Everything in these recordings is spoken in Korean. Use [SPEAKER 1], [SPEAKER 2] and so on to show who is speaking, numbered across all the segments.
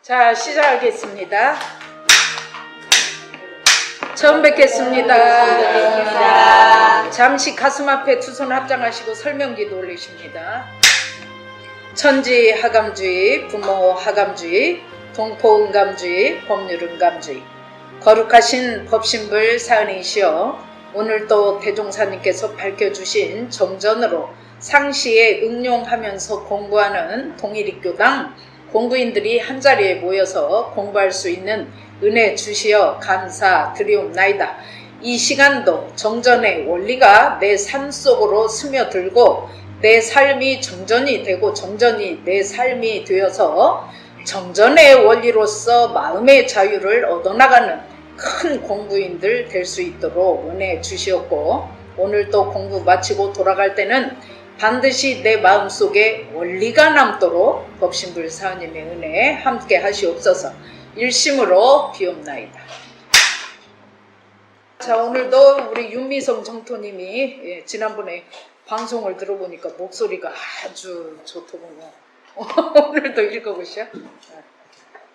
[SPEAKER 1] 자, 시작하겠습니다. 처음 뵙겠습니다. 잠시 가슴 앞에 두 손 합장하시고 설명기도 올리십니다. 천지 하감주의, 부모 하감주의, 동포 은감주의, 법률 은감주의, 거룩하신 법신불 사은이시여, 오늘도 대종사님께서 밝혀주신 정전으로 상시에 응용하면서 공부하는 동일입교당 공부인들이 한자리에 모여서 공부할 수 있는 은혜 주시어 감사드리옵나이다. 이 시간도 정전의 원리가 내 삶 속으로 스며들고 내 삶이 정전이 되고 정전이 내 삶이 되어서 정전의 원리로서 마음의 자유를 얻어나가는 큰 공부인들 될 수 있도록 은혜 주시었고, 오늘도 공부 마치고 돌아갈 때는 반드시 내 마음속에 원리가 남도록 법신불 사은님의 은혜 함께 하시옵소서. 일심으로 비옵나이다. 자, 오늘도 우리 윤미성 정토님이 지난번에 방송을 들어보니까 목소리가 아주 좋더군요. 오늘도 읽어보시오.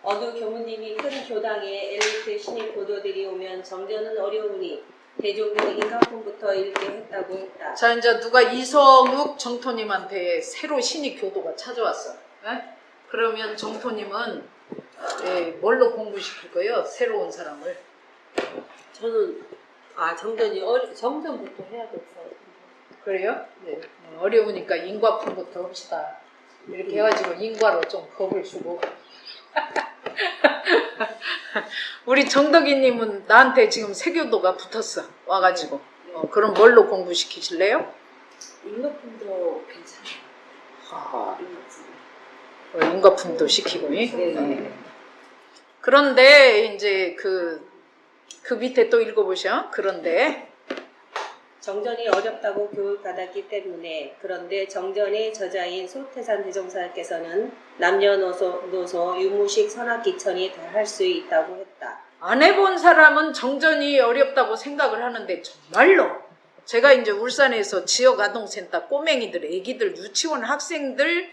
[SPEAKER 2] 어느 교무님이 큰 교당에 엘리트 신입 교도들이 오면 정전은 어려우니 대종들이 인간품부터 읽게 했다고 했다.
[SPEAKER 1] 자, 이제 누가 이성욱 정토님한테 새로 신입 교도가 찾아왔어. 그러면 정토님은 뭘로 공부시킬 거예요? 새로운 사람을.
[SPEAKER 2] 저는 정전부터 해야겠어요.
[SPEAKER 1] 그래요? 네. 어려우니까 인과품부터 합시다. 이렇게 해가지고 인과로 좀 겁을 주고. 우리 정덕이님은 나한테 지금 세교도가 붙었어. 와가지고. 그럼 뭘로 공부시키실래요?
[SPEAKER 2] 인과품도 괜찮아요.
[SPEAKER 1] 인과품도 시키고. 그런데 이제 그 밑에 또 읽어보셔. 그런데
[SPEAKER 2] 정전이 어렵다고 교육받았기 때문에, 그런데 정전의 저자인 소태산 대종사께서는 남녀노소 유무식 선악기천이 다 할 수 있다고 했다.
[SPEAKER 1] 안 해본 사람은 정전이 어렵다고 생각을 하는데, 정말로 제가 이제 울산에서 지역아동센터 꼬맹이들, 애기들, 유치원 학생들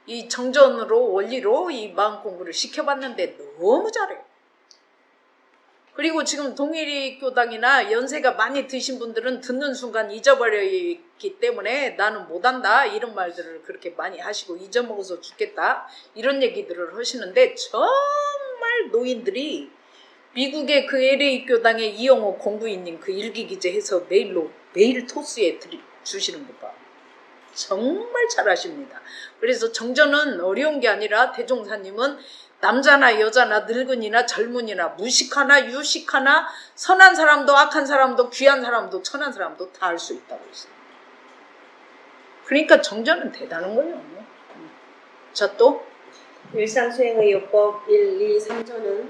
[SPEAKER 1] 이 정전으로 원리로 이 마음 공부를 시켜봤는데 너무 잘해요. 그리고 지금 동일이교당이나 연세가 많이 드신 분들은 듣는 순간 잊어버려 있기 때문에 나는 못한다 이런 말들을 그렇게 많이 하시고 잊어먹어서 죽겠다 이런 얘기들을 하시는데, 정말 노인들이 미국의 그 LA 교당의 이영호 공부인님 그 일기기재 해서 매일 토스에 주시는 것 봐. 정말 잘하십니다. 그래서 정전은 어려운 게 아니라 대종사님은 남자나 여자나 늙은이나 젊은이나 무식하나 유식하나 선한 사람도 악한 사람도 귀한 사람도 천한 사람도 다 할 수 있다고 했어요. 그러니까 정전은 대단한 거예요. 자, 또
[SPEAKER 2] 일상수행의 요법 1, 2, 3조는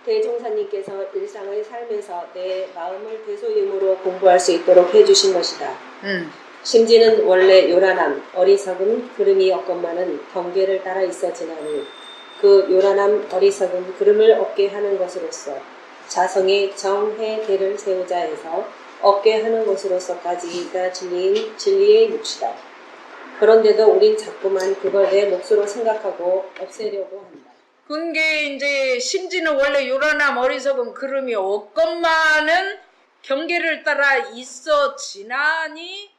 [SPEAKER 2] 대종사님께서 일상의 삶에서 내 마음을 대소임으로 공부할 수 있도록 해주신 것이다. 심지는 원래 요란함, 어리석음, 그름이 없건만은 경계를 따라 있어지나니 그 요란함, 어리석음, 그름을 없게 하는 것으로서 자성의 정해대를 세우자 해서 없게 하는 것으로서까지가 진리의 몫이다. 그런데도 우린 자꾸만 그걸 내 몫으로 생각하고 없애려고 한다.
[SPEAKER 1] 그게 이제 심지는 원래 요란함, 어리석음, 그름이 없건만은 경계를 따라 있어지나니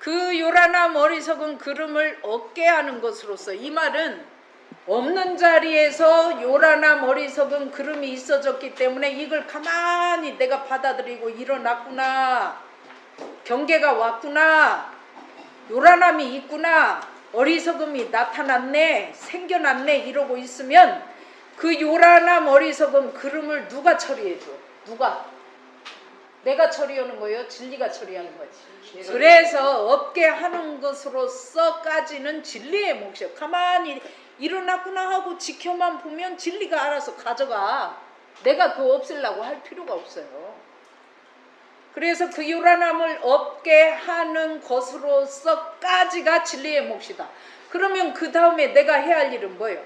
[SPEAKER 1] 그 요란함, 어리석음, 그름을 없게 하는 것으로서, 이 말은 없는 자리에서 요란함, 어리석음, 그름이 있어졌기 때문에 이걸 가만히 내가 받아들이고 일어났구나, 경계가 왔구나, 요란함이 있구나, 어리석음이 나타났네, 생겨났네 이러고 있으면 그 요란함, 어리석음, 그름을 누가 처리해줘? 누가? 내가 처리하는 거예요? 진리가 처리하는 거지. 그래서 없게 하는 것으로서까지는 진리의 몫이에요. 가만히 일어났구나 하고 지켜만 보면 진리가 알아서 가져가. 내가 그거 없애려고 할 필요가 없어요. 그래서 그 요란함을 없게 하는 것으로서까지가 진리의 몫이다. 그러면 그 다음에 내가 해야 할 일은 뭐예요?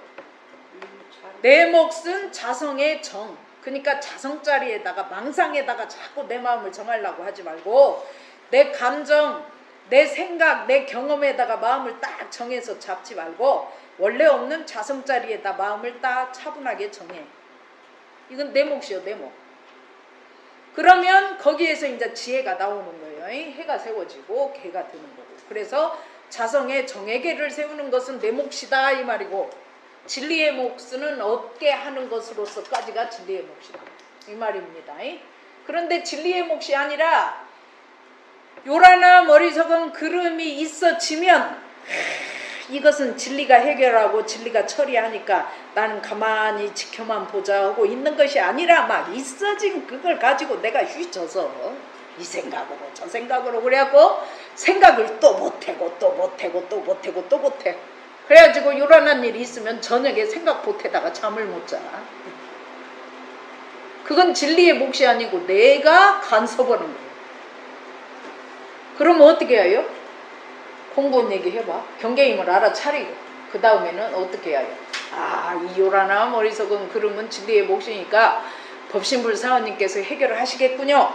[SPEAKER 1] 내 몫은 자성의 정. 그러니까 자성자리에다가 망상에다가 자꾸 내 마음을 정하려고 하지 말고 내 감정, 내 생각, 내 경험에다가 마음을 딱 정해서 잡지 말고 원래 없는 자성자리에다 마음을 딱 차분하게 정해. 이건 내 몫이요, 내 몫. 그러면 거기에서 이제 지혜가 나오는 거예요. 해가 세워지고 개가 드는 거고. 그래서 자성의 정해계를 세우는 것은 내 몫이다 이 말이고, 진리의 몫은 얻게 하는 것으로서까지가 진리의 몫이다 이 말입니다. 그런데 진리의 몫이 아니라 요란함 어리석은 그름이 있어지면 이것은 진리가 해결하고 진리가 처리하니까 나는 가만히 지켜만 보자 하고 있는 것이 아니라 막 있어진 그걸 가지고 내가 휘쳐서 이 생각으로 저 생각으로 그래갖고 생각을 또 못하고 또 못하고 또 못하고 또 못해. 그래가지고 요란한 일이 있으면 저녁에 생각 못해다가 잠을 못 자. 그건 진리의 몫이 아니고 내가 간섭하는 거예요. 그러면 어떻게 해요? 공부원 얘기 해봐. 경계임을 알아차리고 그 다음에는 어떻게 해요? 이 요란함 어리석은 그름은 진리의 몫이니까 법신불 사원님께서 해결을 하시겠군요.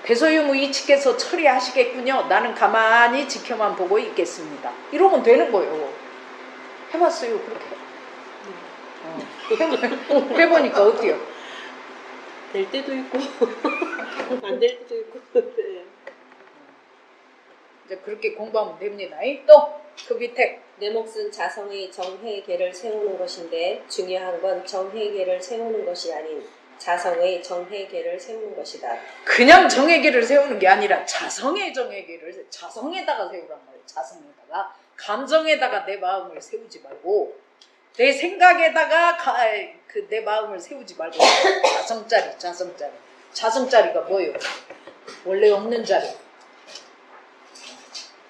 [SPEAKER 1] 대소유무 이치께서 처리하시겠군요. 나는 가만히 지켜만 보고 있겠습니다. 이러면 되는 거예요. 해봤어요 그렇게? 해보니까 어때요?
[SPEAKER 2] 될 때도 있고 안 될 때도 있고. 네.
[SPEAKER 1] 이제 그렇게 공부하면 됩니다. 또 그 밑에
[SPEAKER 2] 내 몫은 자성의 정회계를 세우는 것인데 중요한 건 정회계를 세우는 것이 아닌 자성의 정회계를 세우는 것이다.
[SPEAKER 1] 그냥 정회계를 세우는 게 아니라 자성의 정회계를 자성에다가 세우란 말이에요. 자성에다가. 감정에다가 내 마음을 세우지 말고 내 생각에다가 내 마음을 세우지 말고 자성짜리. 자성짜리가 뭐예요? 원래 없는 자리.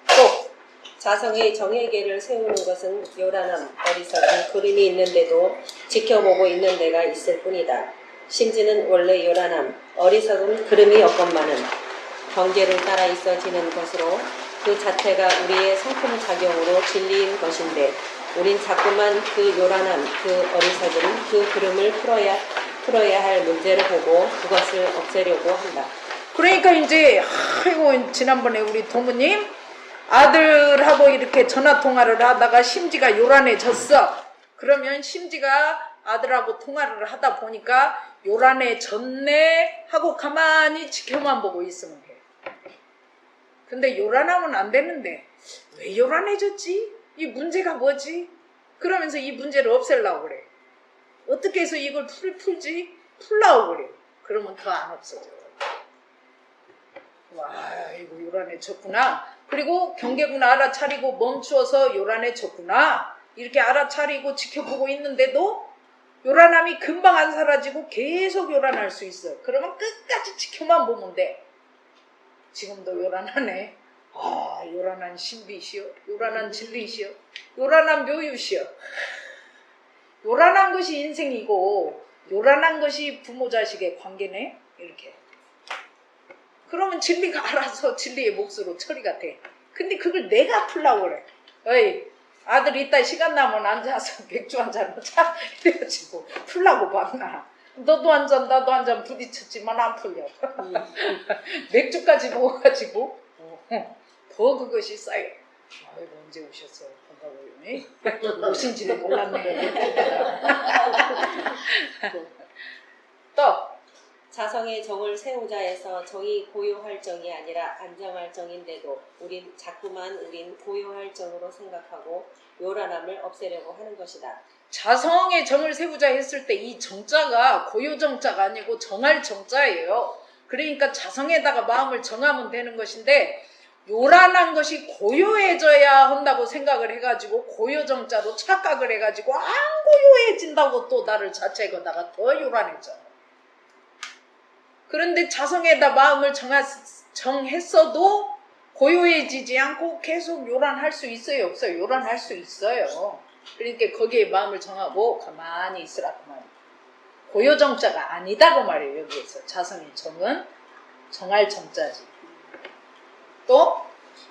[SPEAKER 1] 또
[SPEAKER 2] 자성의 정회계를 세우는 것은 요란함 어리석은 그림이 있는데도 지켜보고 있는 데가 있을 뿐이다. 심지는 원래 요란함 어리석은 그림이 없건만은 경계를 따라 있어지는 것으로 그 자체가 우리의 상품작용으로 진리인 것인데 우린 자꾸만 그 요란함 그 어리석은 그 그림을 풀어야 할 문제를 보고 그것을 없애려고 한다.
[SPEAKER 1] 그러니까 이제 지난번에 우리 도무님 아들하고 이렇게 전화통화를 하다가 심지가 요란해졌어. 그러면 심지가 아들하고 통화를 하다 보니까 요란해졌네 하고 가만히 지켜만 보고 있으면 해. 근데 요란하면 안 되는데 왜 요란해졌지? 이 문제가 뭐지? 그러면서 이 문제를 없애려고 그래. 어떻게 해서 이걸 풀지? 풀려고 그래. 그러면 더 안 없어져. 와, 이거 요란해졌구나. 그리고 경계구나 알아차리고 멈추어서 요란해졌구나. 이렇게 알아차리고 지켜보고 있는데도 요란함이 금방 안 사라지고 계속 요란할 수 있어. 그러면 끝까지 지켜만 보면 돼. 지금도 요란하네. 요란한 신비시여, 요란한 진리시여, 요란한 묘유시여. 요란한 것이 인생이고 요란한 것이 부모 자식의 관계네. 이렇게. 그러면 진리가 알아서 진리의 몫으로 처리가 돼. 근데 그걸 내가 풀라고 그래. 어이, 아들 이따 시간 나면 앉아서 맥주 한잔 하자 이래가지고 풀라고 봤나. 너도 한 잔 나도 한 잔 부딪혔지만 안 풀려. 맥주까지 먹어가지고 더 그것이 쌓여. 아이고 언제 오셨어요? 반가워요. 오신지는 몰랐네. 또
[SPEAKER 2] 자성의 정을 세우자 해서 정이 고요할 정이 아니라 안정할 정인데도 우린 고요할 정으로 생각하고 요란함을 없애려고 하는 것이다.
[SPEAKER 1] 자성의 정을 세우자 했을 때 이 정자가 고요정자가 아니고 정할 정자예요. 그러니까 자성에다가 마음을 정하면 되는 것인데 요란한 것이 고요해져야 한다고 생각을 해가지고 고요정자로 착각을 해가지고 안 고요해진다고 또 나를 자책하다가 더 요란해져. 그런데 자성에다 마음을 정했어도 고요해지지 않고 계속 요란할 수 있어요? 없어요? 요란할 수 있어요. 그러니까 거기에 마음을 정하고 가만히 있으라 그 말이에요. 고요정자가 아니다 그 말이에요. 여기에서 자성의 정은 정할 정자지. 또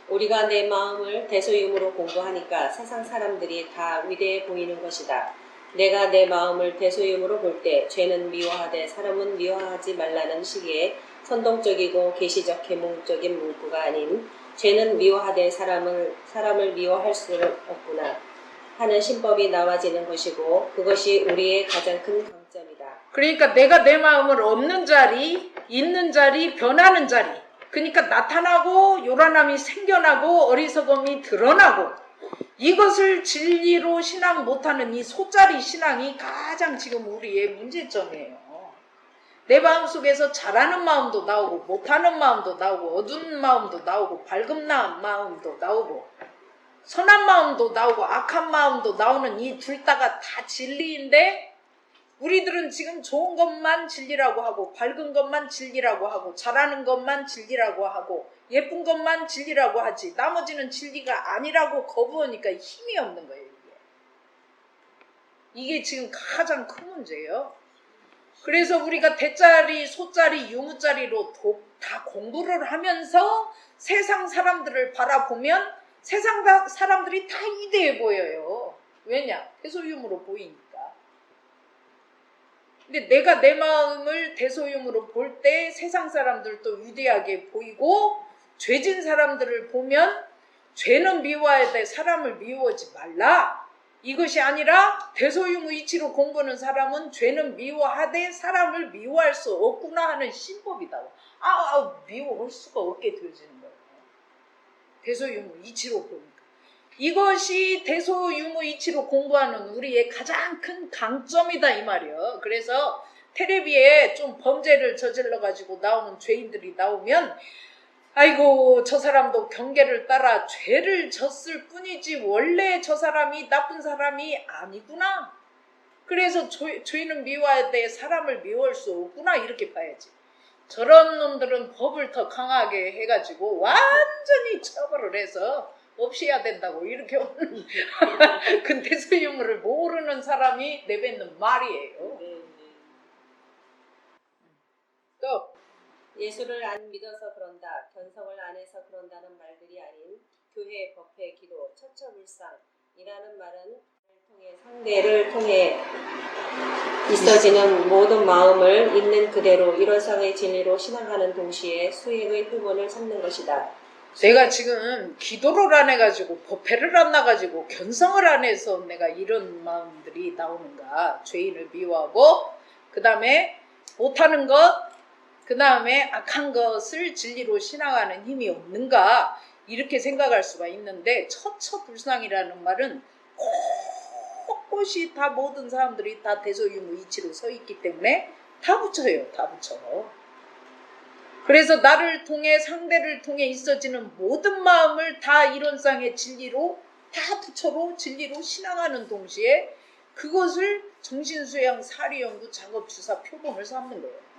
[SPEAKER 2] 우리가 내 마음을 대소임으로 공부하니까 세상 사람들이 다 위대해 보이는 것이다. 내가 내 마음을 대소임으로 볼 때 죄는 미워하되 사람은 미워하지 말라는 식의 선동적이고 계시적 계몽적인 문구가 아닌 죄는 미워하되 사람을 미워할 수는 없구나 하는 신법이 나와지는 것이고 그것이 우리의 가장 큰 강점이다.
[SPEAKER 1] 그러니까 내가 내 마음을 없는 자리, 있는 자리, 변하는 자리. 그러니까 나타나고 요란함이 생겨나고 어리석음이 드러나고 이것을 진리로 신앙 못하는 이 소짜리 신앙이 가장 지금 우리의 문제점이에요. 내 마음속에서 잘하는 마음도 나오고 못하는 마음도 나오고 어두운 마음도 나오고 밝은 마음도 나오고 선한 마음도 나오고 악한 마음도 나오는 이 둘 다가 다 진리인데 우리들은 지금 좋은 것만 진리라고 하고 밝은 것만 진리라고 하고 잘하는 것만 진리라고 하고 예쁜 것만 진리라고 하지 나머지는 진리가 아니라고 거부하니까 힘이 없는 거예요. 이게 지금 가장 큰 문제예요. 그래서 우리가 대짜리, 소짜리, 유무짜리로 다 공부를 하면서 세상 사람들을 바라보면 세상 사람들이 다 위대해 보여요. 왜냐? 대소유무로 보이니까. 근데 내가 내 마음을 대소유무로 볼 때 세상 사람들도 위대하게 보이고 죄진 사람들을 보면 죄는 미워야 돼. 사람을 미워하지 말라. 이것이 아니라 대소유무 이치로 공부하는 사람은 죄는 미워하되 사람을 미워할 수 없구나 하는 신법이다. 미워할 수가 없게 되어지는 거예요. 대소유무 이치로 보니까. 이것이 대소유무 이치로 공부하는 우리의 가장 큰 강점이다 이 말이에요. 그래서 텔레비에 좀 범죄를 저질러가지고 나오는 죄인들이 나오면 아이고 저 사람도 경계를 따라 죄를 졌을 뿐이지 원래 저 사람이 나쁜 사람이 아니구나. 그래서 죄는 미워야 돼. 사람을 미워할 수 없구나 이렇게 봐야지. 저런 놈들은 법을 더 강하게 해가지고 완전히 처벌을 해서 없애야 된다고 이렇게 오는 그 대소유무를 모르는 사람이 내뱉는 말이에요. 또
[SPEAKER 2] 예수를 안 믿어서 그런다, 견성을 안 해서 그런다는 말들이 아닌 교회, 법회, 기도, 처처불상이라는 말은 상대를 통해 있어지는 모든 마음을 있는 그대로 일원상의 진리로 신앙하는 동시에 수행의 표본을 삼는 것이다.
[SPEAKER 1] 내가 지금 기도를 안 해가지고 법회를 안 나가지고 견성을 안 해서 내가 이런 마음들이 나오는가. 죄인을 미워하고 그 다음에 못하는 것 그 다음에 악한 것을 진리로 신앙하는 힘이 없는가 이렇게 생각할 수가 있는데 처처불상이라는 말은 곳곳이 다 모든 사람들이 다 대소유무 이치로 서 있기 때문에 다 붙여요. 다 붙여. 그래서 나를 통해 상대를 통해 있어지는 모든 마음을 다 이론상의 진리로 다 부처로 진리로 신앙하는 동시에 그것을 정신수양 사리연구 작업주사 표본을 삼는 거예요.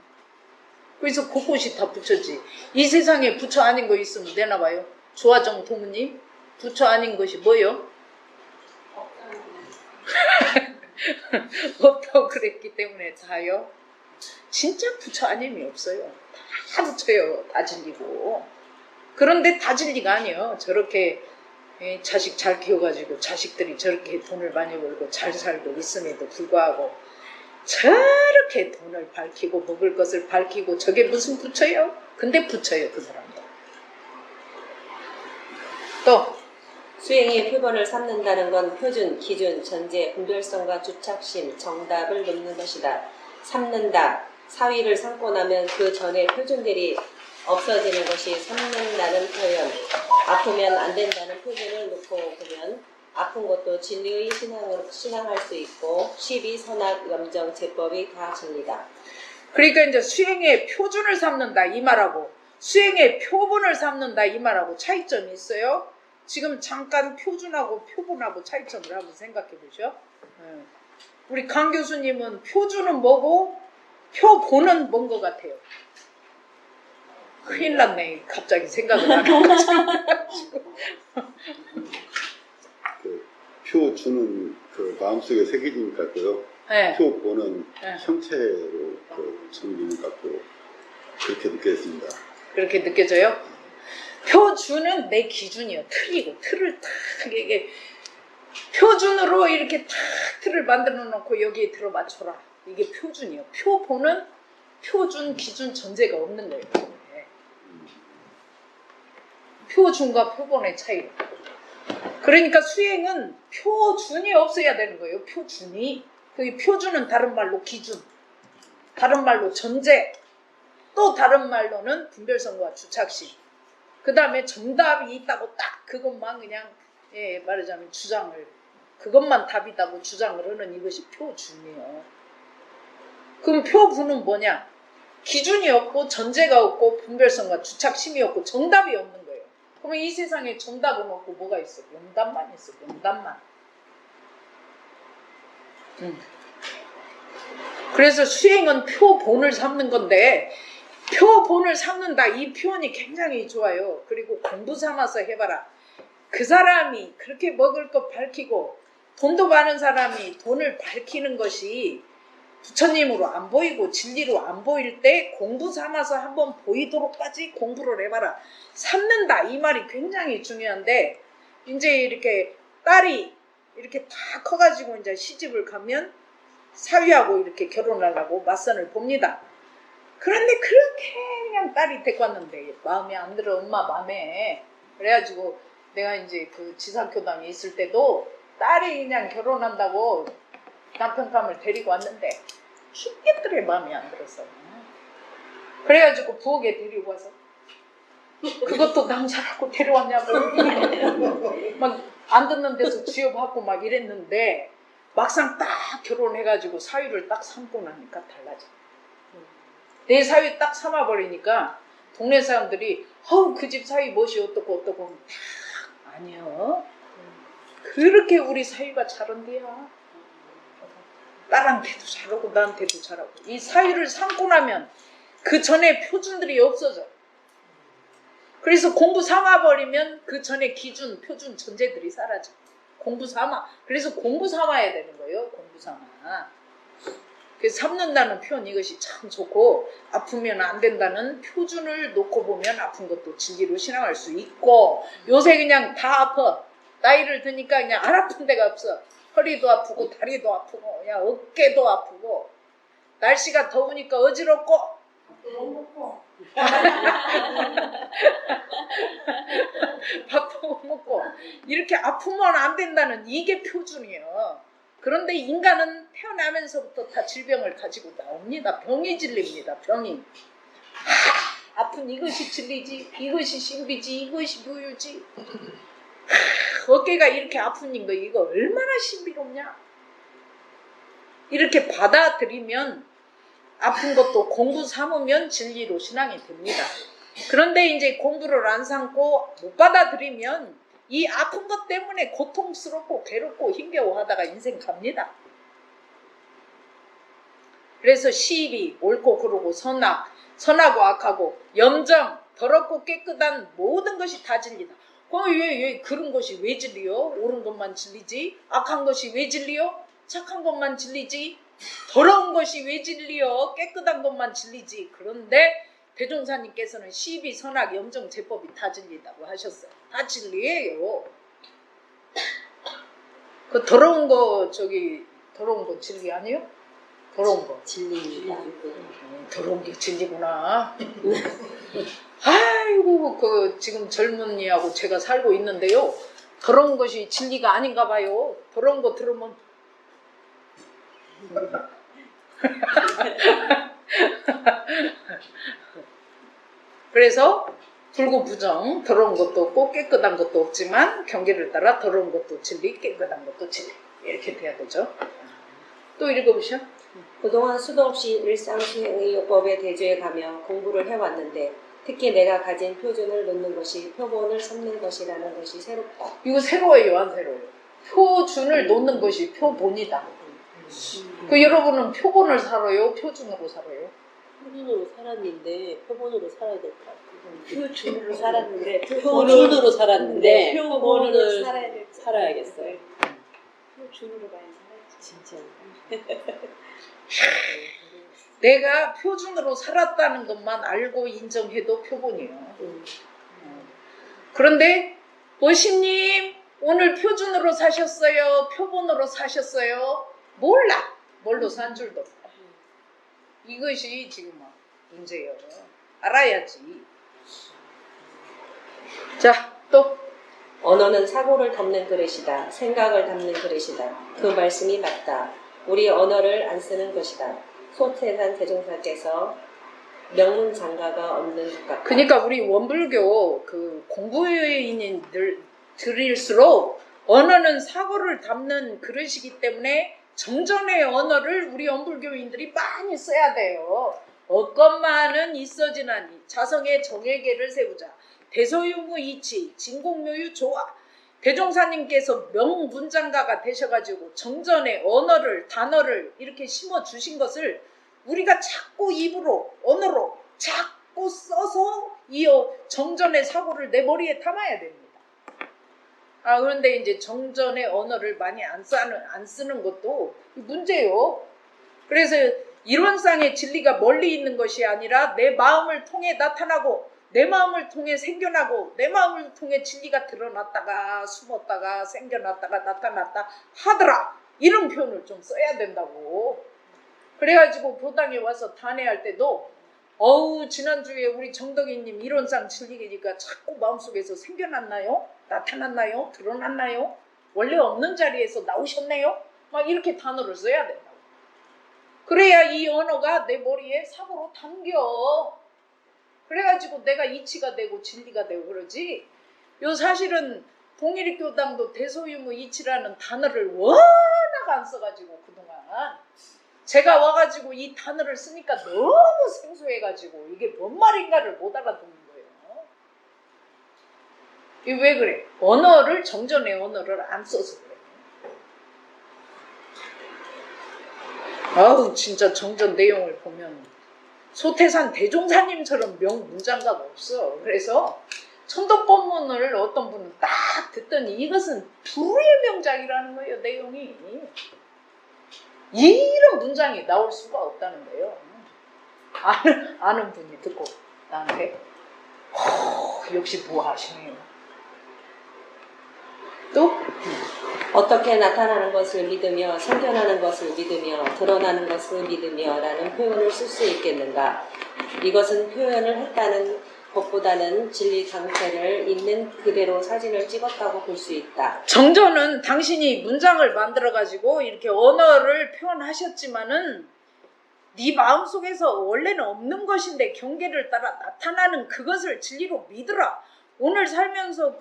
[SPEAKER 1] 그래서 곳곳이 다 부처지. 이 세상에 부처 아닌 거 있으면 내놔봐요. 조화정 도무님 부처 아닌 것이 뭐요? 없다고 그랬기 때문에 다요. 진짜 부처 아님이 없어요. 다 부처요. 다 진리고. 그런데 다 진리가 아니에요. 저렇게 자식 잘 키워가지고 자식들이 저렇게 돈을 많이 벌고 잘 살고 있음에도 불구하고 저렇게 돈을 밝히고 먹을 것을 밝히고 저게 무슨 부처요? 근데 부처요 그 사람도. 또
[SPEAKER 2] 수행의 표본을 삼는다는 건 표준, 기준, 전제, 분별성과 주착심, 정답을 놓는 것이다. 삼는다. 사위를 삼고 나면 그 전에 표준들이 없어지는 것이 삼는다는 표현. 아프면 안 된다는 표준을 놓고 보면 아픈 것도 진리의 신앙할 수 있고 12 선악, 염정, 제법이 다 진리다.
[SPEAKER 1] 그러니까 이제 수행의 표준을 삼는다 이 말하고 수행의 표본을 삼는다 이 말하고 차이점이 있어요. 지금 잠깐 표준하고 표본하고 차이점을 한번 생각해 보죠. 우리 강 교수님은 표준은 뭐고 표본은 뭔 것 같아요? 큰일 났네. 갑자기 생각을 안 하고.
[SPEAKER 3] 표주는 그 마음속에 새겨지니까
[SPEAKER 1] 네.
[SPEAKER 3] 표본은
[SPEAKER 1] 네.
[SPEAKER 3] 형체로 섬기는 것 같고 그렇게 느꼈습니다.
[SPEAKER 1] 그렇게 느껴져요? 표준은 내 기준이요. 틀이고 틀을 탁 이게 표준으로 이렇게 탁 틀을 만들어 놓고 여기에 들어 맞춰라. 이게 표준이요. 표본은 표준, 기준, 전제가 없는 거예요. 네. 표준과 표본의 차이. 그러니까 수행은 표준이 없어야 되는 거예요. 표준이. 그 표준은 다른 말로 기준, 다른 말로 전제, 또 다른 말로는 분별성과 주착심. 그 다음에 정답이 있다고 딱 그것만 그냥 말하자면 주장을, 그것만 답이다고 주장을 하는 이것이 표준이에요. 그럼 표분은 뭐냐? 기준이 없고 전제가 없고 분별성과 주착심이 없고 정답이 없는 거예요. 그러면 이 세상에 정답은 없고 뭐가 있어? 명답만 있어. 명답만. 그래서 수행은 표본을 삼는 건데, 표본을 삼는다, 이 표현이 굉장히 좋아요. 그리고 공부 삼아서 해봐라. 그 사람이 그렇게 먹을 것 밝히고 돈도 많은 사람이 돈을 밝히는 것이 부처님으로 안 보이고 진리로 안 보일 때 공부 삼아서 한번 보이도록까지 공부를 해봐라. 삼는다, 이 말이 굉장히 중요한데, 이제 이렇게 딸이 이렇게 다 커가지고 이제 시집을 가면 사위하고 이렇게 결혼하려고 맞선을 봅니다. 그런데 그렇게 그냥 딸이 데리고 왔는데 마음에 안 들어, 엄마 마음에. 그래가지고 내가 이제 그 지사교당에 있을 때도 딸이 그냥 결혼한다고 남편감을 데리고 왔는데 죽겠더래, 마음에 안 들었어. 그래가지고 부엌에 데리고 와서 그것도 남자라고 데려왔냐고 막 안 듣는 데서 쥐어받고 막 이랬는데, 막상 딱 결혼해가지고 사위를 딱 삼고 나니까 달라져. 내 사위 딱 삼아버리니까 동네 사람들이 그 집 사위 멋이 어떻고 아니요, 그렇게 우리 사위가 잘한대야. 딸한테도 잘하고 나한테도 잘하고. 이 사위를 삼고 나면 그 전에 표준들이 없어져. 그래서 공부 삼아버리면 그 전에 기준, 표준, 전제들이 사라져. 공부 삼아. 그래서 공부 삼아야 되는 거예요. 공부 삼아. 그래서 삼는다는 표현, 이것이 참 좋고, 아프면 안 된다는 표준을 놓고 보면 아픈 것도 진리로 신앙할 수 있고, 요새 그냥 다 아파. 나이를 드니까 그냥 안 아픈 데가 없어. 허리도 아프고 다리도 아프고 그냥 어깨도 아프고, 날씨가 더우니까 어지럽고 못 먹고 밥도 못 먹고 이렇게 아프면 안 된다는 이게 표준이에요. 그런데 인간은 태어나면서부터 다 질병을 가지고 나옵니다. 병이 진리입니다. 병이. 아픈 이것이 진리지, 이것이 신비지, 이것이 무유지. 어깨가 이렇게 아픈 거 이거 얼마나 신비롭냐. 이렇게 받아들이면 아픈 것도 공부 삼으면 진리로 신앙이 됩니다. 그런데 이제 공부를 안 삼고 못 받아들이면 이 아픈 것 때문에 고통스럽고 괴롭고 힘겨워하다가 인생 갑니다. 그래서 시비, 옳고 그르고 선하고 악하고 염정, 더럽고 깨끗한 모든 것이 다 진리다. 왜 그런 것이 왜 진리요? 옳은 것만 진리지? 악한 것이 왜 진리요? 착한 것만 진리지? 더러운 것이 왜 진리요? 깨끗한 것만 진리지. 그런데 대종사님께서는 시비, 선악, 염정, 제법이 다 진리다고 하셨어요. 다 진리예요. 그 더러운 거 더러운 거 진리 아니에요? 더러운 거
[SPEAKER 2] 진리입니다.
[SPEAKER 1] 더러운 게 진리구나. 아이고, 지금 젊은이하고 제가 살고 있는데요, 더러운 것이 진리가 아닌가 봐요. 더러운 거 들으면 그래서 불구부정, 더러운 것도 없고 깨끗한 것도 없지만 경계를 따라 더러운 것도 진리, 깨끗한 것도 진리, 이렇게 돼야 되죠. 또 읽어보셔.
[SPEAKER 2] 그동안 수도 없이 일상수행의 요법에 대조해 가며 공부를 해왔는데, 특히 내가 가진 표준을 놓는 것이 표본을 삼는 것이라는 것이 새롭다.
[SPEAKER 1] 이거 새로워요, 안 새로워요? 표준을 놓는 것이 표본이다. 여러분은 표본을 살아요? 표준으로 살아요?
[SPEAKER 4] 표준으로 살았는데 표본으로 살아야 될 것 같아요.
[SPEAKER 2] 표준으로 살았는데
[SPEAKER 4] 표준으로 살았는데
[SPEAKER 2] 표본을
[SPEAKER 4] 표본을
[SPEAKER 2] 살아야 될
[SPEAKER 4] 살아야겠어요.
[SPEAKER 2] 표준으로 가야 살아야지.
[SPEAKER 4] 진짜.
[SPEAKER 1] 내가 표준으로 살았다는 것만 알고 인정해도 표본이에요. 그런데 보시님 오늘 표준으로 사셨어요? 표본으로 사셨어요? 몰라. 뭘로 산 줄도 없다. 이것이 지금 문제예요. 알아야지. 자, 또
[SPEAKER 2] 언어는 사고를 담는 그릇이다. 생각을 담는 그릇이다. 그 말씀이 맞다. 우리 언어를 안 쓰는 것이다. 소태산 대종사께서 명문 장가가 없는 것 같다.
[SPEAKER 1] 그러니까 우리 원불교 그 공부인들일수록 언어는 사고를 담는 그릇이기 때문에 정전의 언어를 우리 원불교인들이 많이 써야 돼요. 어것만은 있어지나니 자성의 정예계를 세우자. 대소유무 이치 진공묘유 조화. 대종사님께서 명문장가가 되셔가지고 정전의 언어를 단어를 이렇게 심어주신 것을 우리가 자꾸 입으로 언어로 자꾸 써서 이 정전의 사고를 내 머리에 담아야 됩니다. 그런데 이제 정전의 언어를 많이 안 쓰는 것도 문제예요. 그래서 이론상의 진리가 멀리 있는 것이 아니라 내 마음을 통해 나타나고 내 마음을 통해 생겨나고 내 마음을 통해 진리가 드러났다가 숨었다가 생겨났다가 나타났다 하더라. 이런 표현을 좀 써야 된다고. 그래가지고 교당에 와서 단회할 때도 지난주에 우리 정덕이님 이론상 진리니까 자꾸 마음속에서 생겨났나요? 나타났나요? 드러났나요? 원래 없는 자리에서 나오셨네요? 막 이렇게 단어를 써야 된다고. 그래야 이 언어가 내 머리에 사고로 담겨. 그래가지고 내가 이치가 되고 진리가 되고 그러지. 요 사실은 동일교당도 대소유무 이치라는 단어를 워낙 안 써가지고 그동안 제가 와가지고 이 단어를 쓰니까 너무 생소해가지고 이게 뭔 말인가를 못 알아듣는 거예요. 이게 왜 그래? 언어를 정전의 언어를 안 써서 그래. 진짜 정전 내용을 보면 소태산 대종사님처럼 명문장가가 없어. 그래서 천도법문을 어떤 분은 딱 듣더니 이것은 불후의 명작이라는 거예요. 내용이. 이런 문장이 나올 수가 없다는 거예요. 아는 분이 듣고 나한테 역시 무하시네요. 또
[SPEAKER 2] 어떻게 나타나는 것을 믿으며 생겨나는 것을 믿으며 드러나는 것을 믿으며 라는 표현을 쓸 수 있겠는가. 이것은 표현을 했다는 것보다는 진리 강태를 있는 그대로 사진을 찍었다고 볼 수 있다.
[SPEAKER 1] 정전은 당신이 문장을 만들어가지고 이렇게 언어를 표현하셨지만은 네 마음속에서 원래는 없는 것인데 경계를 따라 나타나는 그것을 진리로 믿으라. 오늘 살면서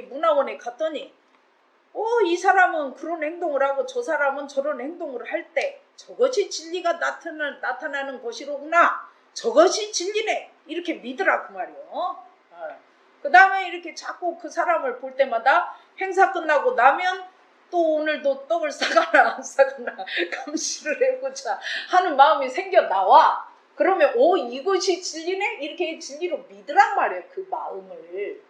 [SPEAKER 1] 문화원에 갔더니 이 사람은 그런 행동을 하고 저 사람은 저런 행동을 할 때 저것이 진리가 나타나는 것이로구나. 저것이 진리네. 이렇게 믿으라 그 말이요. 그 다음에 이렇게 자꾸 그 사람을 볼 때마다 행사 끝나고 나면 또 오늘도 떡을 싸거나 안 싸거나 감시를 해보자 하는 마음이 생겨 나와. 그러면 이것이 진리네? 이렇게 진리로 믿으란 말이에요. 그 마음을.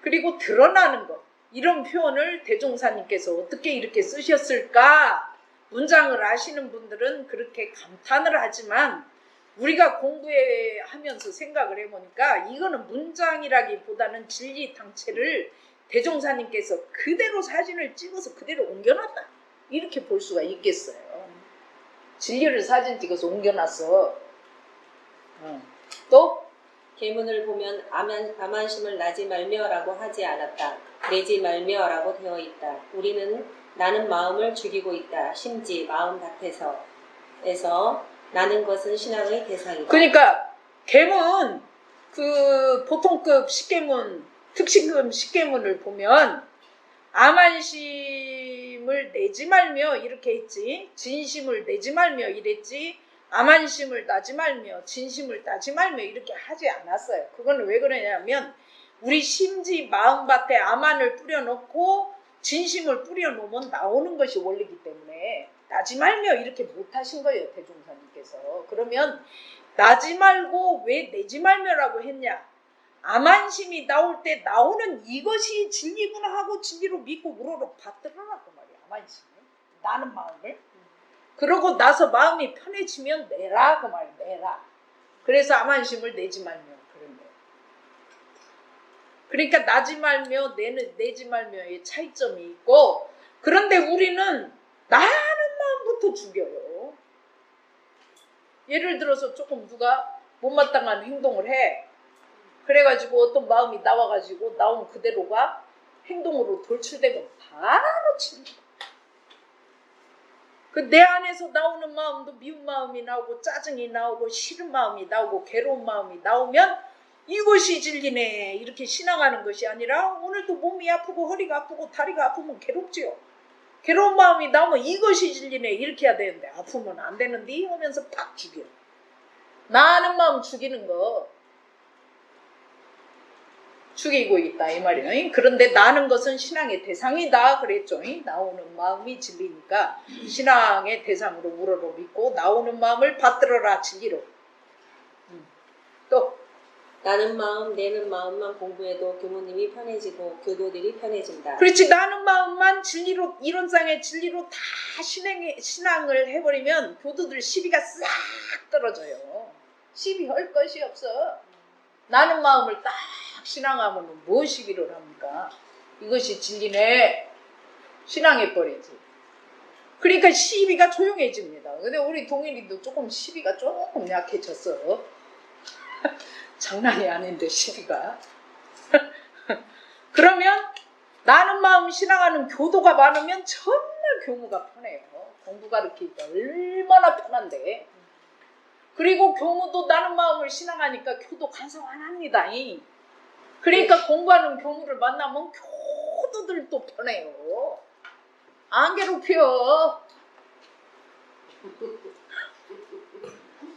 [SPEAKER 1] 그리고 드러나는 것. 이런 표현을 대종사님께서 어떻게 이렇게 쓰셨을까? 문장을 아시는 분들은 그렇게 감탄을 하지만 우리가 공부하면서 생각을 해보니까 이거는 문장이라기보다는 진리 당체를 대종사님께서 그대로 사진을 찍어서 그대로 옮겨놨다. 이렇게 볼 수가 있겠어요. 진리를 사진 찍어서 옮겨놨어. 또?
[SPEAKER 2] 계문을 보면 아만심을 나지 말며라고 하지 않았다. 내지 말며라고 되어 있다. 우리는 나는 마음을 죽이고 있다. 심지 마음 밭에서 나는 것은 신앙의 대상이다.
[SPEAKER 1] 그러니까 계문 보통급 식계문 특신급 식계문을 보면 아만심을 내지 말며 이렇게 했지. 진심을 내지 말며 이랬지. 아만심을 나지 말며 진심을 나지 말며 이렇게 하지 않았어요. 그거는 왜 그러냐면 우리 심지 마음밭에 아만을 뿌려놓고 진심을 뿌려놓으면 나오는 것이 원리이기 때문에 나지 말며 이렇게 못하신 거예요. 대종사님께서. 그러면 나지 말고 왜 내지 말며라고 했냐. 아만심이 나올 때 나오는 이것이 진리구나 하고 진리로 믿고 우러러 받들어라고 말이야. 아만심을. 나는 마음을. 그러고 나서 마음이 편해지면 내라 그 말이야. 내라. 그래서 아만심을 내지 말며 그런 거예요. 그러니까 나지 말며 내지 말며의 차이점이 있고 그런데 우리는 나는 마음부터 죽여요. 예를 들어서 조금 누가 못마땅한 행동을 해. 그래가지고 어떤 마음이 나와가지고 나온 그대로가 행동으로 돌출되면 바로 진리. 그 내 안에서 나오는 마음도 미운 마음이 나오고 짜증이 나오고 싫은 마음이 나오고 괴로운 마음이 나오면 이것이 진리네 이렇게 신앙하는 것이 아니라 오늘도 몸이 아프고 허리가 아프고 다리가 아프면 괴롭지요. 괴로운 마음이 나오면 이것이 진리네 이렇게 해야 되는데 아프면 안 되는데 하면서 팍 죽여. 나는 마음 죽이는 거 죽이고 있다 이 말이에요. 그런데 나는 것은 신앙의 대상이다 그랬죠. 나오는 마음이 진리니까 신앙의 대상으로 우러러 믿고 나오는 마음을 받들어라 진리로. 또
[SPEAKER 2] 나는 마음, 내는 마음만 공부해도 교모님이 편해지고 교도들이 편해진다.
[SPEAKER 1] 그렇지. 나는 마음만 진리로 이론상의 진리로 다 신앙을 해버리면 교도들 시비가 싹 떨어져요. 시비 할 것이 없어. 나는 마음을 딱 신앙하면 뭐 시비를 합니까? 이것이 진리네. 신앙해버리지. 그러니까 시비가 조용해집니다. 근데 우리 동일이도 조금 시비가 조금 약해졌어. 장난이 아닌데 시비가. 그러면 나는 마음 신앙하는 교도가 많으면 정말 교무가 편해요. 공부 가르치기가 얼마나 편한데. 그리고 교무도 나는 마음을 신앙하니까 교도 간섭 안 합니다. 그러니까 공부하는 교무를 만나면 교도들도 편해요. 안 괴롭혀.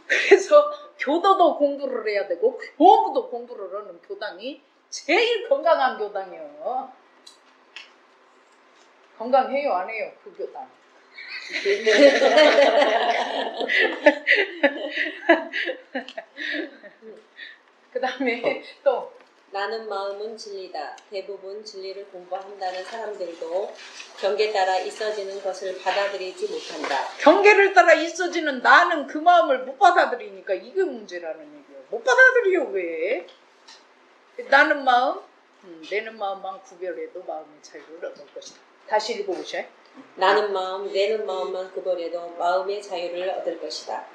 [SPEAKER 1] 그래서 교도도 공부를 해야 되고 교무도 공부를 하는 교당이 제일 건강한 교당이에요. 건강해요 안 해요 그 교당? 그 다음에 또
[SPEAKER 2] 나는 마음은 진리다. 대부분 진리를 공부한다는 사람들도 경계 따라 있어지는 것을 받아들이지 못한다.
[SPEAKER 1] 경계를 따라 있어지는 나는 그 마음을 못 받아들이니까 이게 문제라는 얘기예요. 못 받아들여 왜? 나는 마음, 내는 마음만 구별해도 마음의 자유를 얻을 것이다. 다시 읽어보셔.
[SPEAKER 2] 나는 마음, 내는 마음만 구별해도 마음의 자유를 얻을 것이다.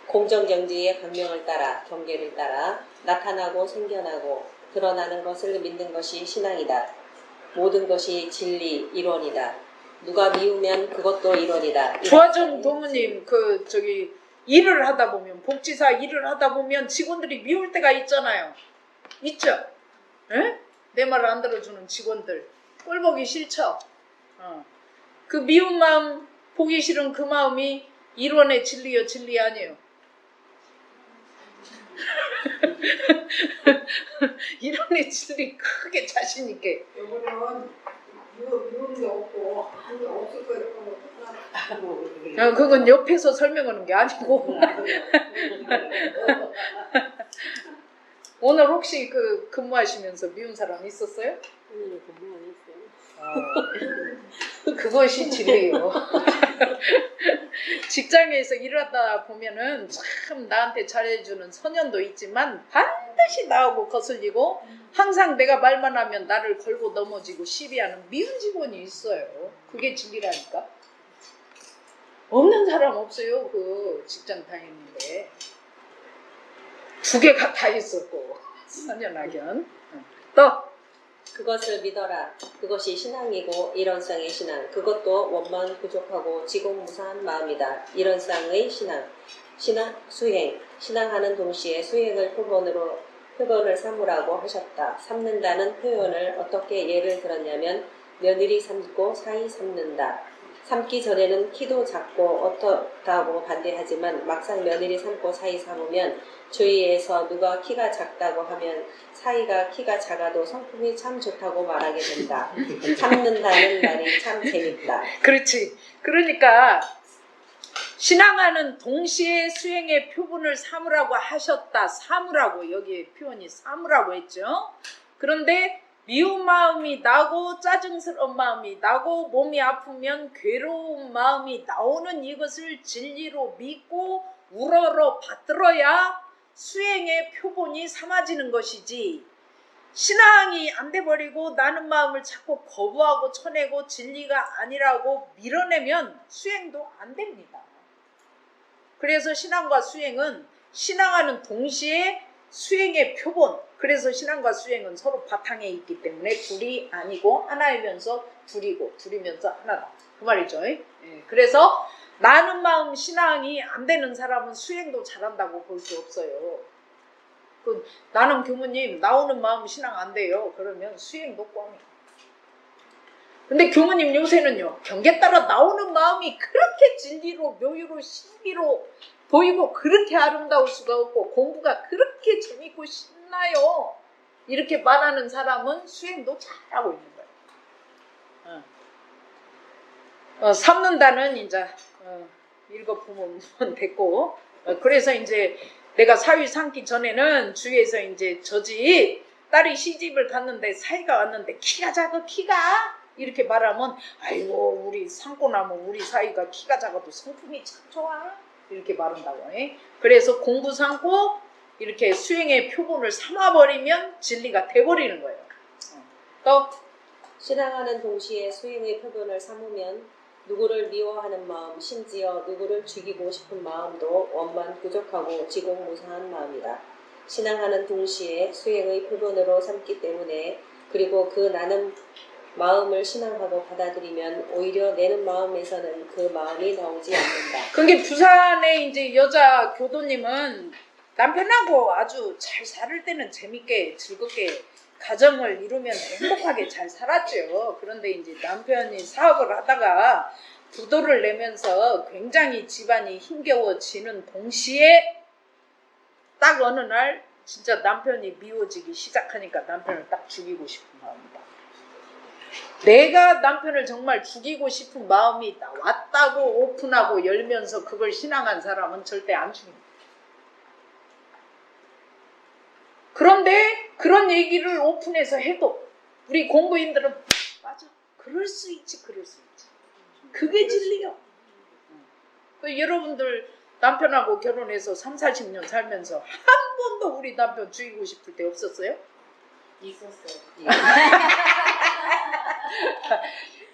[SPEAKER 2] 공정경지의 강명을 따라 경계를 따라 나타나고 생겨나고 드러나는 것을 믿는 것이 신앙이다. 모든 것이 진리, 이론이다. 누가 미우면 그것도 이론이다.
[SPEAKER 1] 조화정 도무님 일을 하다 보면 복지사 일을 하다 보면 직원들이 미울 때가 있잖아요. 있죠? 에? 내 말을 안 들어주는 직원들 꼴보기 싫죠? 그 미운 마음 보기 싫은 그 마음이 이론의 진리요 진리 아니에요. 이론의 진리 크게 자신 있게.
[SPEAKER 5] 요거는 미운 게 없고 한 게 없을 거예요.
[SPEAKER 1] 그건 옆에서 설명하는 게 아니고. 오늘 혹시 그 근무하시면서 미운 사람 있었어요?
[SPEAKER 4] 오늘 공부 안 했어요.
[SPEAKER 1] 그것이 진리예요. 직장에서 일하다 보면은 참 나한테 잘해주는 선연도 있지만 반드시 나하고 거슬리고 항상 내가 말만 하면 나를 걸고 넘어지고 시비하는 미운 직원이 있어요. 그게 진리라니까. 없는 사람 없어요. 그 직장 다니는데 두 개가 다 있었고 선연하견. 또
[SPEAKER 2] 그것을 믿어라. 그것이 신앙이고 이런상의 신앙. 그것도 원만 부족하고 지공무사한 마음이다. 이런상의 신앙. 수행. 신앙하는 동시에 수행을 표본을 삼으라고 하셨다. 삼는다는 표현을 어떻게 예를 들었냐면 며느리 삼고 사이 삼는다. 삼기 전에는 키도 작고 어떻다고 반대하지만 막상 며느리 삼고 사이 삼으면 주위에서 누가 키가 작다고 하면 사이가 키가 작아도 성품이 참 좋다고 말하게 된다. 삼는다는 말이 참 재밌다.
[SPEAKER 1] 그렇지. 그러니까 신앙하는 동시에 수행의 표본을 삼으라고 하셨다. 삼으라고 여기 표현이 삼으라고 했죠. 그런데 미운 마음이 나고 짜증스러운 마음이 나고 몸이 아프면 괴로운 마음이 나오는 이것을 진리로 믿고 우러러 받들어야 수행의 표본이 삼아지는 것이지, 신앙이 안 돼버리고 나는 마음을 자꾸 거부하고 쳐내고 진리가 아니라고 밀어내면 수행도 안 됩니다. 그래서 신앙과 수행은 신앙하는 동시에 수행의 표본, 그래서 신앙과 수행은 서로 바탕에 있기 때문에 둘이 아니고 하나이면서 둘이고 둘이면서 하나다. 그 말이죠. 예. 그래서 나는 마음 신앙이 안 되는 사람은 수행도 잘한다고 볼 수 없어요. 나는 교무님 나오는 마음 신앙 안 돼요. 그러면 수행도 꽝이에요. 근데 교무님 요새는요, 경계 따라 나오는 마음이 그렇게 진리로 묘유로 신비로 보이고 그렇게 아름다울 수가 없고 공부가 그렇게 재밌고 신나요. 이렇게 말하는 사람은 수행도 잘하고 있는 거예요. 삼는다는 이제 읽어보면 됐고, 그래서 이제 내가 사위 삼기 전에는 주위에서 이제 저 집 딸이 시집을 갔는데 사이가 왔는데 키가 작아 키가 이렇게 말하면 아이고 우리 삼고나면 우리 사이가 키가 작아도 성품이 참 좋아 이렇게 말한다고 해. 그래서 공부 삼고 이렇게 수행의 표본을 삼아버리면 진리가 돼버리는 거예요. 또
[SPEAKER 2] 신앙하는 동시에 수행의 표본을 삼으면 누구를 미워하는 마음, 심지어 누구를 죽이고 싶은 마음도 원만 부족하고 지공무사한 마음이다. 신앙하는 동시에 수행의 표본으로 삼기 때문에 그리고 그 나는 마음을 신앙하고 받아들이면 오히려 내는 마음에서는 그 마음이 나오지 않는다.
[SPEAKER 1] 그게 부산의 이제 여자 교도님은 남편하고 아주 잘 살을 때는 재밌게 즐겁게 가정을 이루면 행복하게 잘 살았죠. 그런데 이제 남편이 사업을 하다가 부도를 내면서 굉장히 집안이 힘겨워지는 동시에 딱 어느 날 진짜 남편이 미워지기 시작하니까 남편을 딱 죽이고 싶은 마음이다. 내가 남편을 정말 죽이고 싶은 마음이 왔다고 오픈하고 열면서 그걸 신앙한 사람은 절대 안 죽입니다. 그런데 그런 얘기를 오픈해서 해도 우리 공부인들은 맞아 그럴 수 있지 그럴 수 있지 그게 진리야. 여러분들 남편하고 결혼해서 30-40년 살면서 한 번도 우리 남편 죽이고 싶을 때 없었어요?
[SPEAKER 4] 있었어요.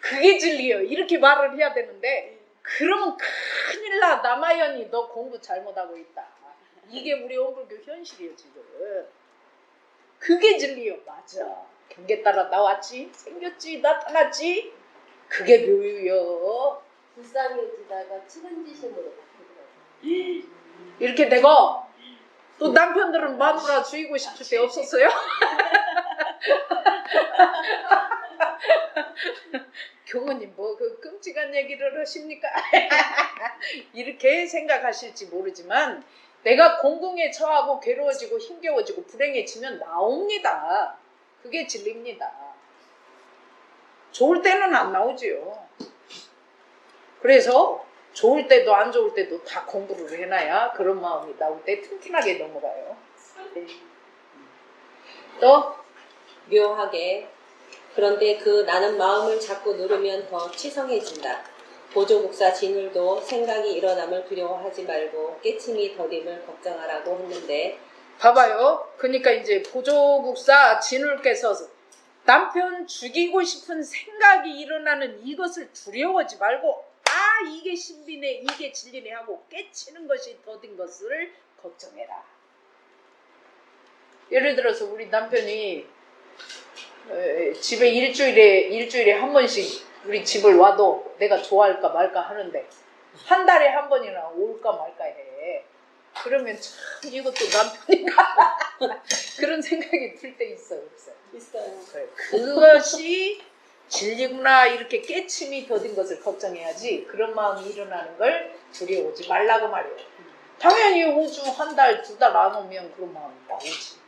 [SPEAKER 1] 그게 진리예요. 이렇게 말을 해야 되는데 그러면 큰일 나. 남아연이 너 공부 잘못하고 있다. 이게 우리 원불교 현실이에요 지금. 그게 진리예요. 맞아. 경계 따라 나왔지 생겼지 나타났지 그게 묘유요.
[SPEAKER 4] 불쌍해지다가 측은지심으로 바뀌더라고요.
[SPEAKER 1] 이렇게 되고 또 남편들은 마누라 죽이고 싶을 때 없었어요? 교모님 뭐 그 끔찍한 얘기를 하십니까? 이렇게 생각하실지 모르지만 내가 공공에 처하고 괴로워지고 힘겨워지고 불행해지면 나옵니다. 그게 진리입니다. 좋을 때는 안 나오지요. 그래서 좋을 때도 안 좋을 때도 다 공부를 해놔야 그런 마음이 나올 때 튼튼하게 넘어가요. 또
[SPEAKER 2] 묘하게 그런데 그 나는 마음을 자꾸 누르면 더 치성해진다. 보조국사 진울도 생각이 일어남을 두려워하지 말고 깨침이 더딤을 걱정하라고 했는데
[SPEAKER 1] 봐봐요. 그러니까 이제 보조국사 진울께서 남편 죽이고 싶은 생각이 일어나는 이것을 두려워하지 말고 아 이게 신비네 이게 진리네 하고 깨치는 것이 더딘 것을 걱정해라. 예를 들어서 우리 남편이 집에 일주일에 한 번씩 우리 집을 와도 내가 좋아할까 말까 하는데 한 달에 한 번이나 올까 말까 해. 그러면 참 이것도 남편인가 그런 생각이 들 때 있어요. 없어요?
[SPEAKER 2] 있어요.
[SPEAKER 1] 그것이 진리구나 이렇게 깨침이 더딘 것을 걱정해야지 그런 마음이 일어나는 걸 두려워하지 말라고 말이에요. 당연히 5주, 한 달, 2달 안 오면 그런 마음이 나오지.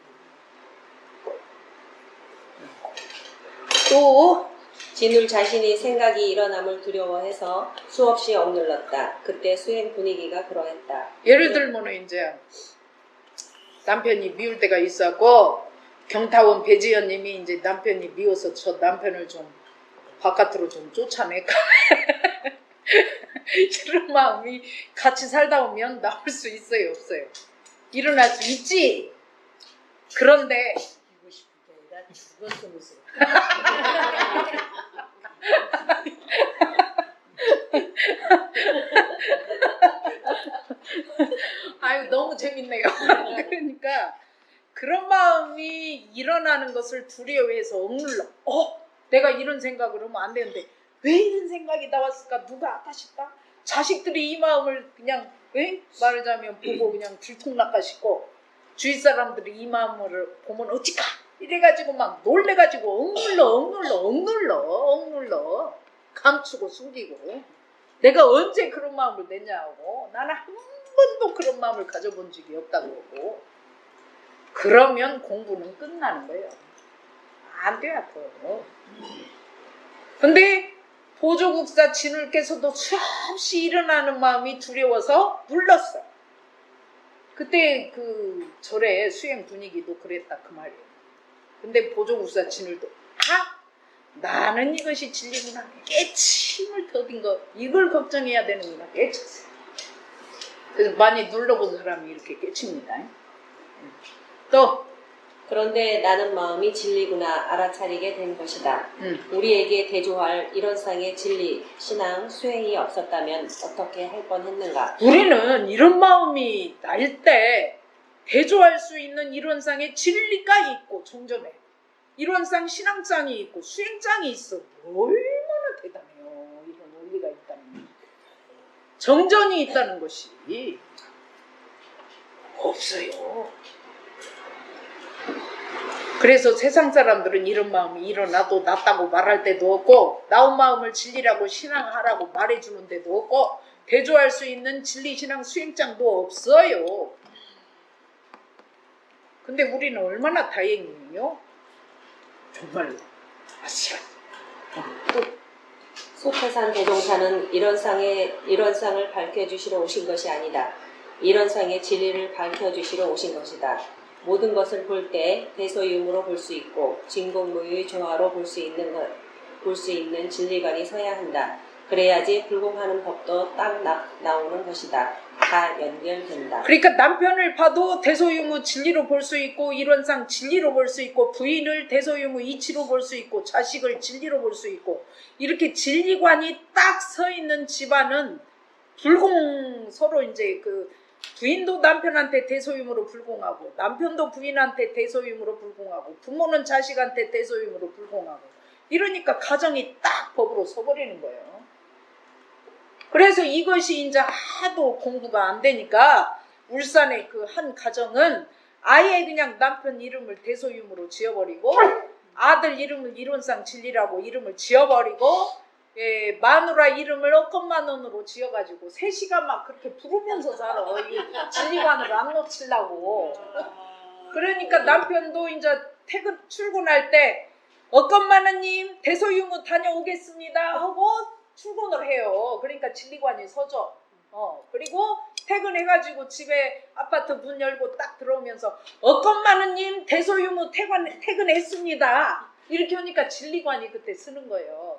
[SPEAKER 1] 또
[SPEAKER 2] 진울 자신이 생각이 일어남을 두려워해서 수없이 억눌렀다. 그때 수행 분위기가 그러했다.
[SPEAKER 1] 예를 들면 이제 남편이 미울 때가 있었고 경타원 배지연님이 이제 남편이 미워서 저 남편을 좀 바깥으로 좀 쫓아낼까 이런 마음이 같이 살다 보면 나올 수 있어요 없어요? 일어날 수 있지. 그런데
[SPEAKER 4] 죽고 싶은 게 아니라 죽었어 무슨.
[SPEAKER 1] 아유 너무 재밌네요. 그러니까 그런 마음이 일어나는 것을 두려워해서 억눌러. 내가 이런 생각을 하면 안 되는데 왜 이런 생각이 나왔을까? 누가 아팠을까? 자식들이 이 마음을 그냥 말하자면 보고 그냥 들통날까 싶고 주위 사람들이 이 마음을 보면 어찌까? 이래가지고 막 놀래가지고 억눌러 감추고 숨기고 내가 언제 그런 마음을 냈냐고 나는 한 번도 그런 마음을 가져본 적이 없다고 하고 그러면 공부는 끝나는 거예요. 안 돼요. 근데 보조국사 진울께서도 수없이 일어나는 마음이 두려워서 눌렀어. 그때 그 절의 수행 분위기도 그랬다 그 말이에요. 근데 보조국사 진울도 나는 이것이 진리구나 깨침을 더딘 거 이걸 걱정해야 되는구나 깨쳤어요. 그래서 많이 눌러본 사람이 이렇게 깨칩니다. 또
[SPEAKER 2] 그런데 나는 마음이 진리구나 알아차리게 된 것이다. 우리에게 대조할 이런 상의 진리, 신앙, 수행이 없었다면 어떻게 할 뻔했는가?
[SPEAKER 1] 우리는 이런 마음이 날 때 대조할 수 있는 이론상의 진리가 있고 종전에 이론상 신앙장이 있고 수행장이 있어. 얼마나 대단해요. 이런 원리가 있다는 정전이 있다는 것이 없어요. 그래서 세상 사람들은 이런 마음이 일어나도 낫다고 말할 때도 없고 나온 마음을 진리라고 신앙하라고 말해주는 데도 없고 대조할 수 있는 진리 신앙 수행장도 없어요. 근데 우리는 얼마나 다행이에요. 정말로.
[SPEAKER 2] 소태산 대종사는 이런 상을 밝혀주시러 오신 것이 아니다. 이런 상의 진리를 밝혀주시러 오신 것이다. 모든 것을 볼 때 대소유무로 볼 수 있고 진공무유의 조화로 볼 수 있는 진리관이 서야 한다. 그래야지 불공하는 법도 딱 나오는 것이다. 다 연결된다.
[SPEAKER 1] 그러니까 남편을 봐도 대소유무 진리로 볼 수 있고 이론상 진리로 볼 수 있고 부인을 대소유무 이치로 볼 수 있고 자식을 진리로 볼 수 있고 이렇게 진리관이 딱 서 있는 집안은 불공 서로 이제 그 부인도 남편한테 대소유무로 불공하고 남편도 부인한테 대소유무로 불공하고 부모는 자식한테 대소유무로 불공하고 이러니까 가정이 딱 법으로 서버리는 거예요. 그래서 이것이 이제 하도 공부가 안 되니까 울산의 그 한 가정은 아예 그냥 남편 이름을 대소유무로 지어버리고 아들 이름을 이론상 진리라고 이름을 지어버리고 마누라 이름을 어건만원으로 지어가지고 셋이가 막 그렇게 부르면서 살아. 진리관을 안 놓치려고. 그러니까 남편도 이제 출근할 때 어건만원님 대소유무 다녀오겠습니다 하고 출근을 해요. 그러니까 진리관이 서죠. 그리고 퇴근해가지고 집에 아파트 문 열고 딱 들어오면서 어건만원님 대소유무 퇴근했습니다. 이렇게 하니까 진리관이 그때 쓰는 거예요.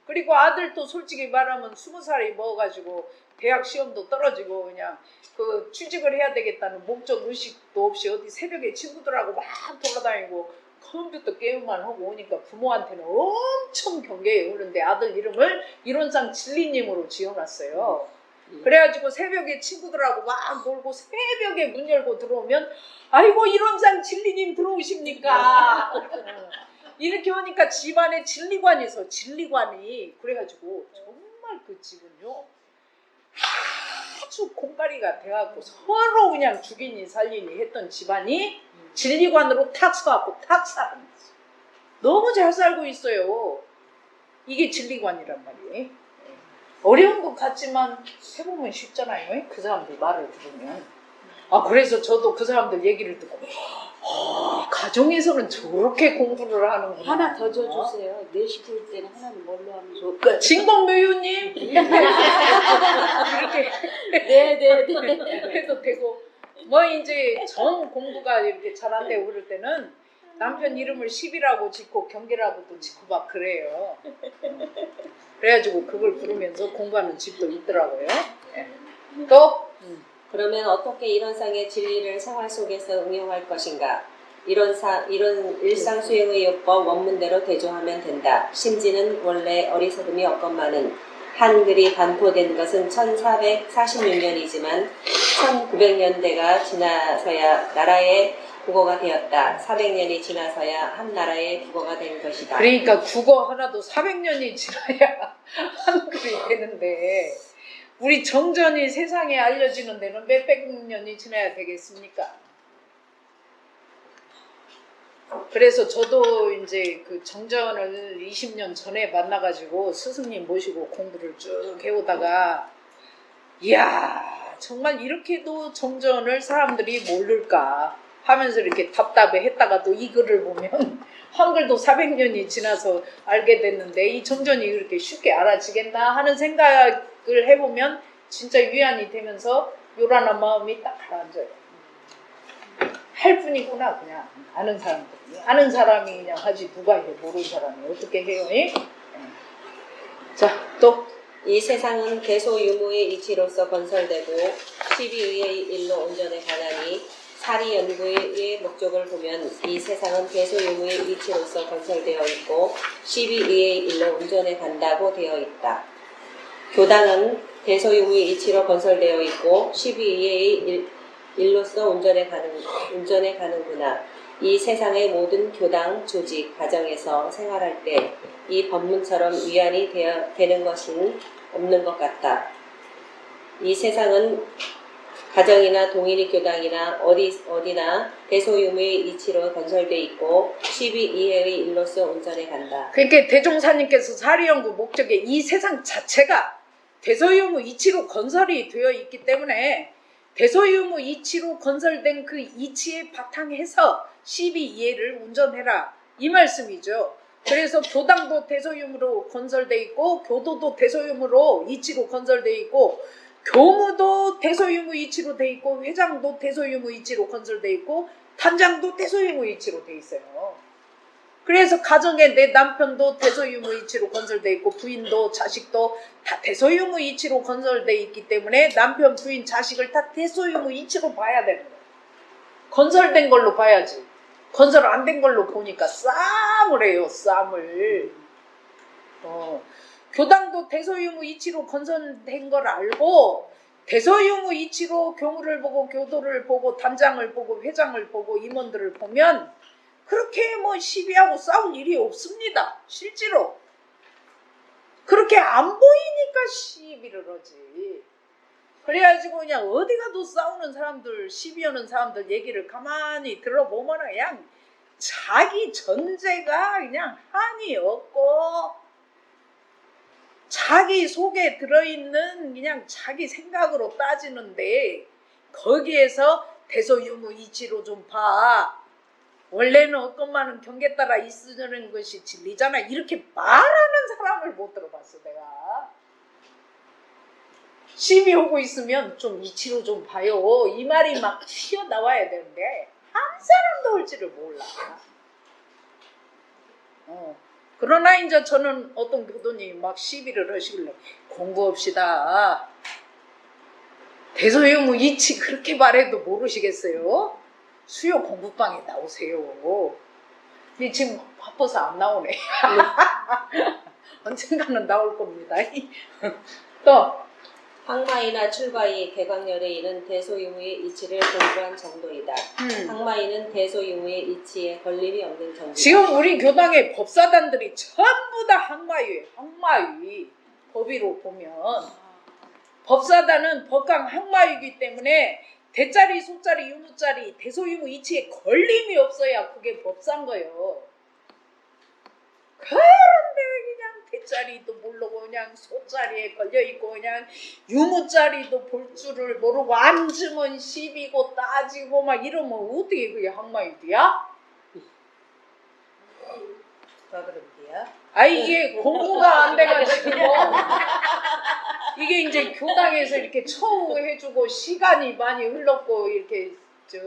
[SPEAKER 1] 그리고 아들도 솔직히 말하면 20살이 먹어가지고 대학 시험도 떨어지고 그냥 그 취직을 해야 되겠다는 목적 의식도 없이 어디 새벽에 친구들하고 막 돌아다니고 컴퓨터 게임만 하고 오니까 부모한테는 엄청 경계해요. 그런데 아들 이름을 이론상 진리님으로 지어놨어요. 그래가지고 새벽에 친구들하고 막 놀고 새벽에 문 열고 들어오면 아이고 이론상 진리님 들어오십니까? 이렇게 하니까 집안에 진리관에서 진리관이 그래가지고 정말 그 집은요 아주 공가리가 돼갖고 서로 그냥 죽이니 살리니 했던 집안이 진리관으로 탁 서갖고 탁 살았어요. 너무 잘 살고 있어요. 이게 진리관이란 말이에요. 어려운 것 같지만 해보면 쉽잖아요. 그 사람들 말을 들으면. 그래서 저도 그 사람들 얘기를 듣고 가정에서는 저렇게 공부를 하는구나.
[SPEAKER 4] 하나 더 줘주세요. 내 식구일 때는 하나는 뭘로 하면 좋을까요?
[SPEAKER 1] 진공묘유님 이렇게
[SPEAKER 4] 네네네.
[SPEAKER 1] 해도 되고 뭐 이제 정 공부가 이렇게 잘 안 되고 그럴 때는 남편 이름을 10이라고 짓고 경계라고도 짓고 막 그래요. 그래가지고 그걸 부르면서 공부하는 집도 있더라고요. 또
[SPEAKER 2] 그러면 어떻게 이런 상의 진리를 생활 속에서 응용할 것인가? 이런 일상 수행의 요법 원문대로 대조하면 된다. 심지는 원래 어리석음이 없건만은 한글이 반포된 것은 1446년이지만 1900년대가 지나서야 나라의 국어가 되었다. 400년이 지나서야 한 나라의 국어가 된 것이다.
[SPEAKER 1] 그러니까 국어 하나도 400년이 지나야 한글이 되는데 우리 정전이 세상에 알려지는 데는 몇백 년이 지나야 되겠습니까? 그래서 저도 이제 그 정전을 20년 전에 만나가지고 스승님 모시고 공부를 쭉 해오다가 이야 정말 이렇게도 정전을 사람들이 모를까 하면서 이렇게 답답해 했다가도 이 글을 보면 한글도 400년이 지나서 알게 됐는데 이 정전이 그렇게 쉽게 알아지겠나 하는 생각을 해보면 진짜 위안이 되면서 요란한 마음이 딱 가라앉아요. 할 뿐이구나 그냥 아는 사람이 그냥 하지 누가 해 모르는 사람이 어떻게 해요? 자 또
[SPEAKER 2] 이 세상은 대소유무의 이치로서 건설되고 12의의 일로 온전해 가나니 사리 연구의 목적을 보면 이 세상은 대소유무의 이치로서 건설되어 있고 12의의 일로 온전해 간다고 되어 있다. 교당은 대소유무의 이치로 건설되어 있고 12의의 일로서 온전해 가는구나. 이 세상의 모든 교당, 조직, 가정에서 생활할 때 이 법문처럼 위안이 되는 것은 없는 것 같다. 이 세상은 가정이나 동일이 교당이나 어디나 대소유무의 이치로 건설되어 있고 12이해의 일로서 온전해 간다.
[SPEAKER 1] 그러니까 대종사님께서 사리연구 목적에 이 세상 자체가 대소유무 이치로 건설이 되어 있기 때문에 대소유무 이치로 건설된 그 이치에 바탕해서 12이해를 운전해라 이 말씀이죠. 그래서 교당도 대소유무로 건설되어 있고 교도도 대소유무로 이치로 건설되어 있고 교무도 대소유무 이치로 돼 있고 회장도 대소유무 이치로 건설돼 있고 단장도 대소유무 이치로 돼 있어요. 그래서 가정에 내 남편도 대소유무 이치로 건설돼 있고 부인도 자식도 다 대소유무 이치로 건설돼 있기 때문에 남편 부인 자식을 다 대소유무 이치로 봐야 되는 거예요. 건설된 걸로 봐야지. 건설 안 된 걸로 보니까 싸움을 해요. 싸움을. 교당도 대소유무 이치로 건설된 걸 알고 대소유무 이치로 교무를 보고 교도를 보고 단장을 보고 회장을 보고 임원들을 보면 그렇게 뭐 시비하고 싸울 일이 없습니다. 실제로. 그렇게 안 보이니까 시비를 하지. 그래가지고 그냥 어디 가도 싸우는 사람들 시비하는 사람들 얘기를 가만히 들어보면 그냥 자기 전제가 그냥 한이 없고 자기 속에 들어있는 그냥 자기 생각으로 따지는데 거기에서 대소유무 이치로 좀 봐. 원래는 어것만은 경계 따라 있으려는 것이 진리잖아. 이렇게 말하는 사람을 못 들어봤어 내가. 시비 오고 있으면 좀 이치로 좀 봐요. 이 말이 막 튀어나와야 되는데 한 사람도 할 줄을 몰라. 그러나 이제 저는 어떤 교도님이 막 시비를 하시길래 공부합시다. 대소유무 이치 그렇게 말해도 모르시겠어요? 수요 공부방에 나오세요. 근데 지금 바빠서 안 나오네. 언젠가는 나올 겁니다. 또
[SPEAKER 2] 항마이나 출가이, 대광열애인은 대소유무의 이치를 공부한 정도이다. 항마이는 대소유무의 이치에 걸림이 없는 정도이다.
[SPEAKER 1] 지금 우리 교당의 법사단들이 전부 다 항마위예요. 항마위. 법의로 보면 법사단은 법강 항마위이기 때문에 대자리, 소자리, 유무자리, 대소유무 이치에 걸림이 없어야 그게 법사인 거예요. 그런데 그냥 대자리도 모르고 그냥 소자리에 걸려있고 그냥 유무자리도 볼 줄을 모르고 앉으면 시비고 따지고 막 이러면 어떻게 그게 항마위야?
[SPEAKER 4] 누가 그런데야?
[SPEAKER 1] 아 이게 공부가 안 돼가지고 이게 이제 교당에서 이렇게 처우해주고 시간이 많이 흘렀고 이렇게 저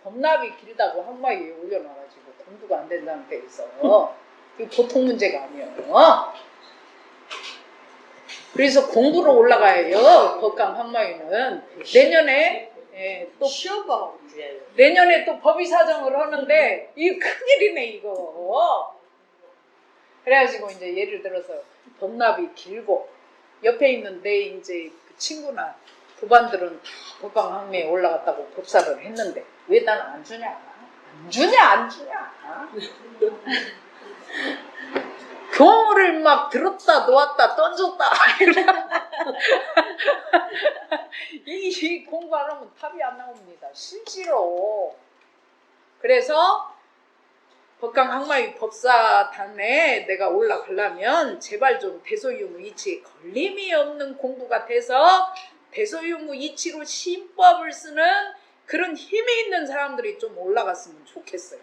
[SPEAKER 1] 법납이 길다고 항마위에 올려놔가지고 공부가 안 된 상태에서 이게 보통 문제가 아니에요. 그래서 공부로 올라가요. 법강 항마위는 내년에 또
[SPEAKER 4] 시험봐 문제예요.
[SPEAKER 1] 내년에 또 법의사정을 하는데 이거 큰일이네 이거. 그래가지고 이제 예를 들어서 법납이 길고 옆에 있는 내 이제 그 친구나 부반들은 법강 항매에 올라갔다고 법사를 했는데 왜 나는 안 주냐? 안 주냐 안 주냐. 교물을 막 들었다 놓았다 던졌다. 이 공부 안 하면 답이 안 나옵니다. 실제로. 그래서 법강학마위 법사단에 내가 올라가려면 제발 좀 대소유무이치에 걸림이 없는 공부가 돼서 대소유무이치로 신법을 쓰는 그런 힘이 있는 사람들이 좀 올라갔으면 좋겠어요.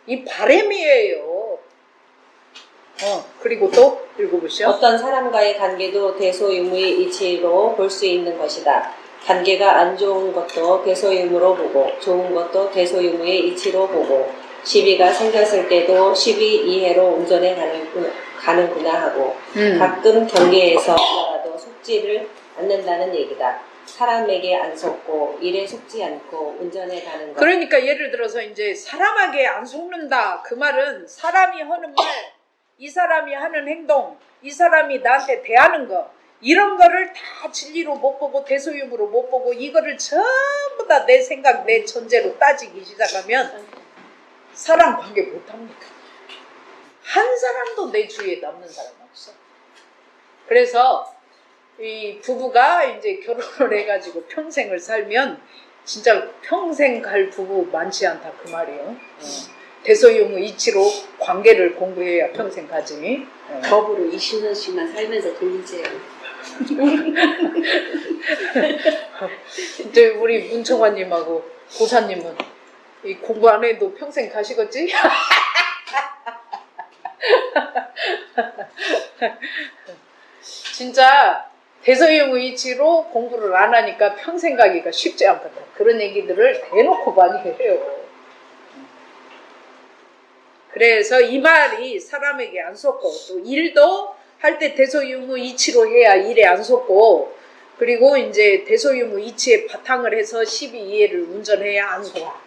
[SPEAKER 1] 이 바람이에요. 그리고 또 읽어보시오.
[SPEAKER 2] 어떤 사람과의 관계도 대소유무의 이치로 볼 수 있는 것이다. 관계가 안 좋은 것도 대소유무로 보고 좋은 것도 대소유무의 이치로 보고 시비가 생겼을 때도 시비 이해로 운전해 가는구나 하고 가끔 경계에서 나가도 속지를 않는다는 얘기다. 사람에게 안 속고 일에 속지 않고 운전해 가는 것.
[SPEAKER 1] 그러니까 예를 들어서 이제 사람에게 안 속는다. 그 말은 사람이 하는 말, 이 사람이 하는 행동, 이 사람이 나한테 대하는 거 이런 거를 다 진리로 못 보고 대소유무로 못 보고 이거를 전부 다 내 생각, 내 전제로 따지기 시작하면 사람 관계 못합니다. 한 사람도 내 주위에 남는 사람 없어. 그래서 이 부부가 이제 결혼을 해가지고 평생을 살면 진짜 평생 갈 부부 많지 않다 그 말이에요. 대소유무 이치로 관계를 공부해야 평생 가지.
[SPEAKER 4] 법으로 20년씩만 살면서 돌리지.
[SPEAKER 1] 이제 우리 문청환님하고 고사님은 이 공부 안 해도 평생 가시겠지? 진짜 대소유무 이치로 공부를 안 하니까 평생 가기가 쉽지 않거든. 그런 얘기들을 대놓고 많이 해요. 그래서 이 말이 사람에게 안 속고 또 일도 할 때 대소유무 이치로 해야 일에 안 속고 그리고 이제 대소유무 이치에 바탕을 해서 12이해를 운전해야 안 속아.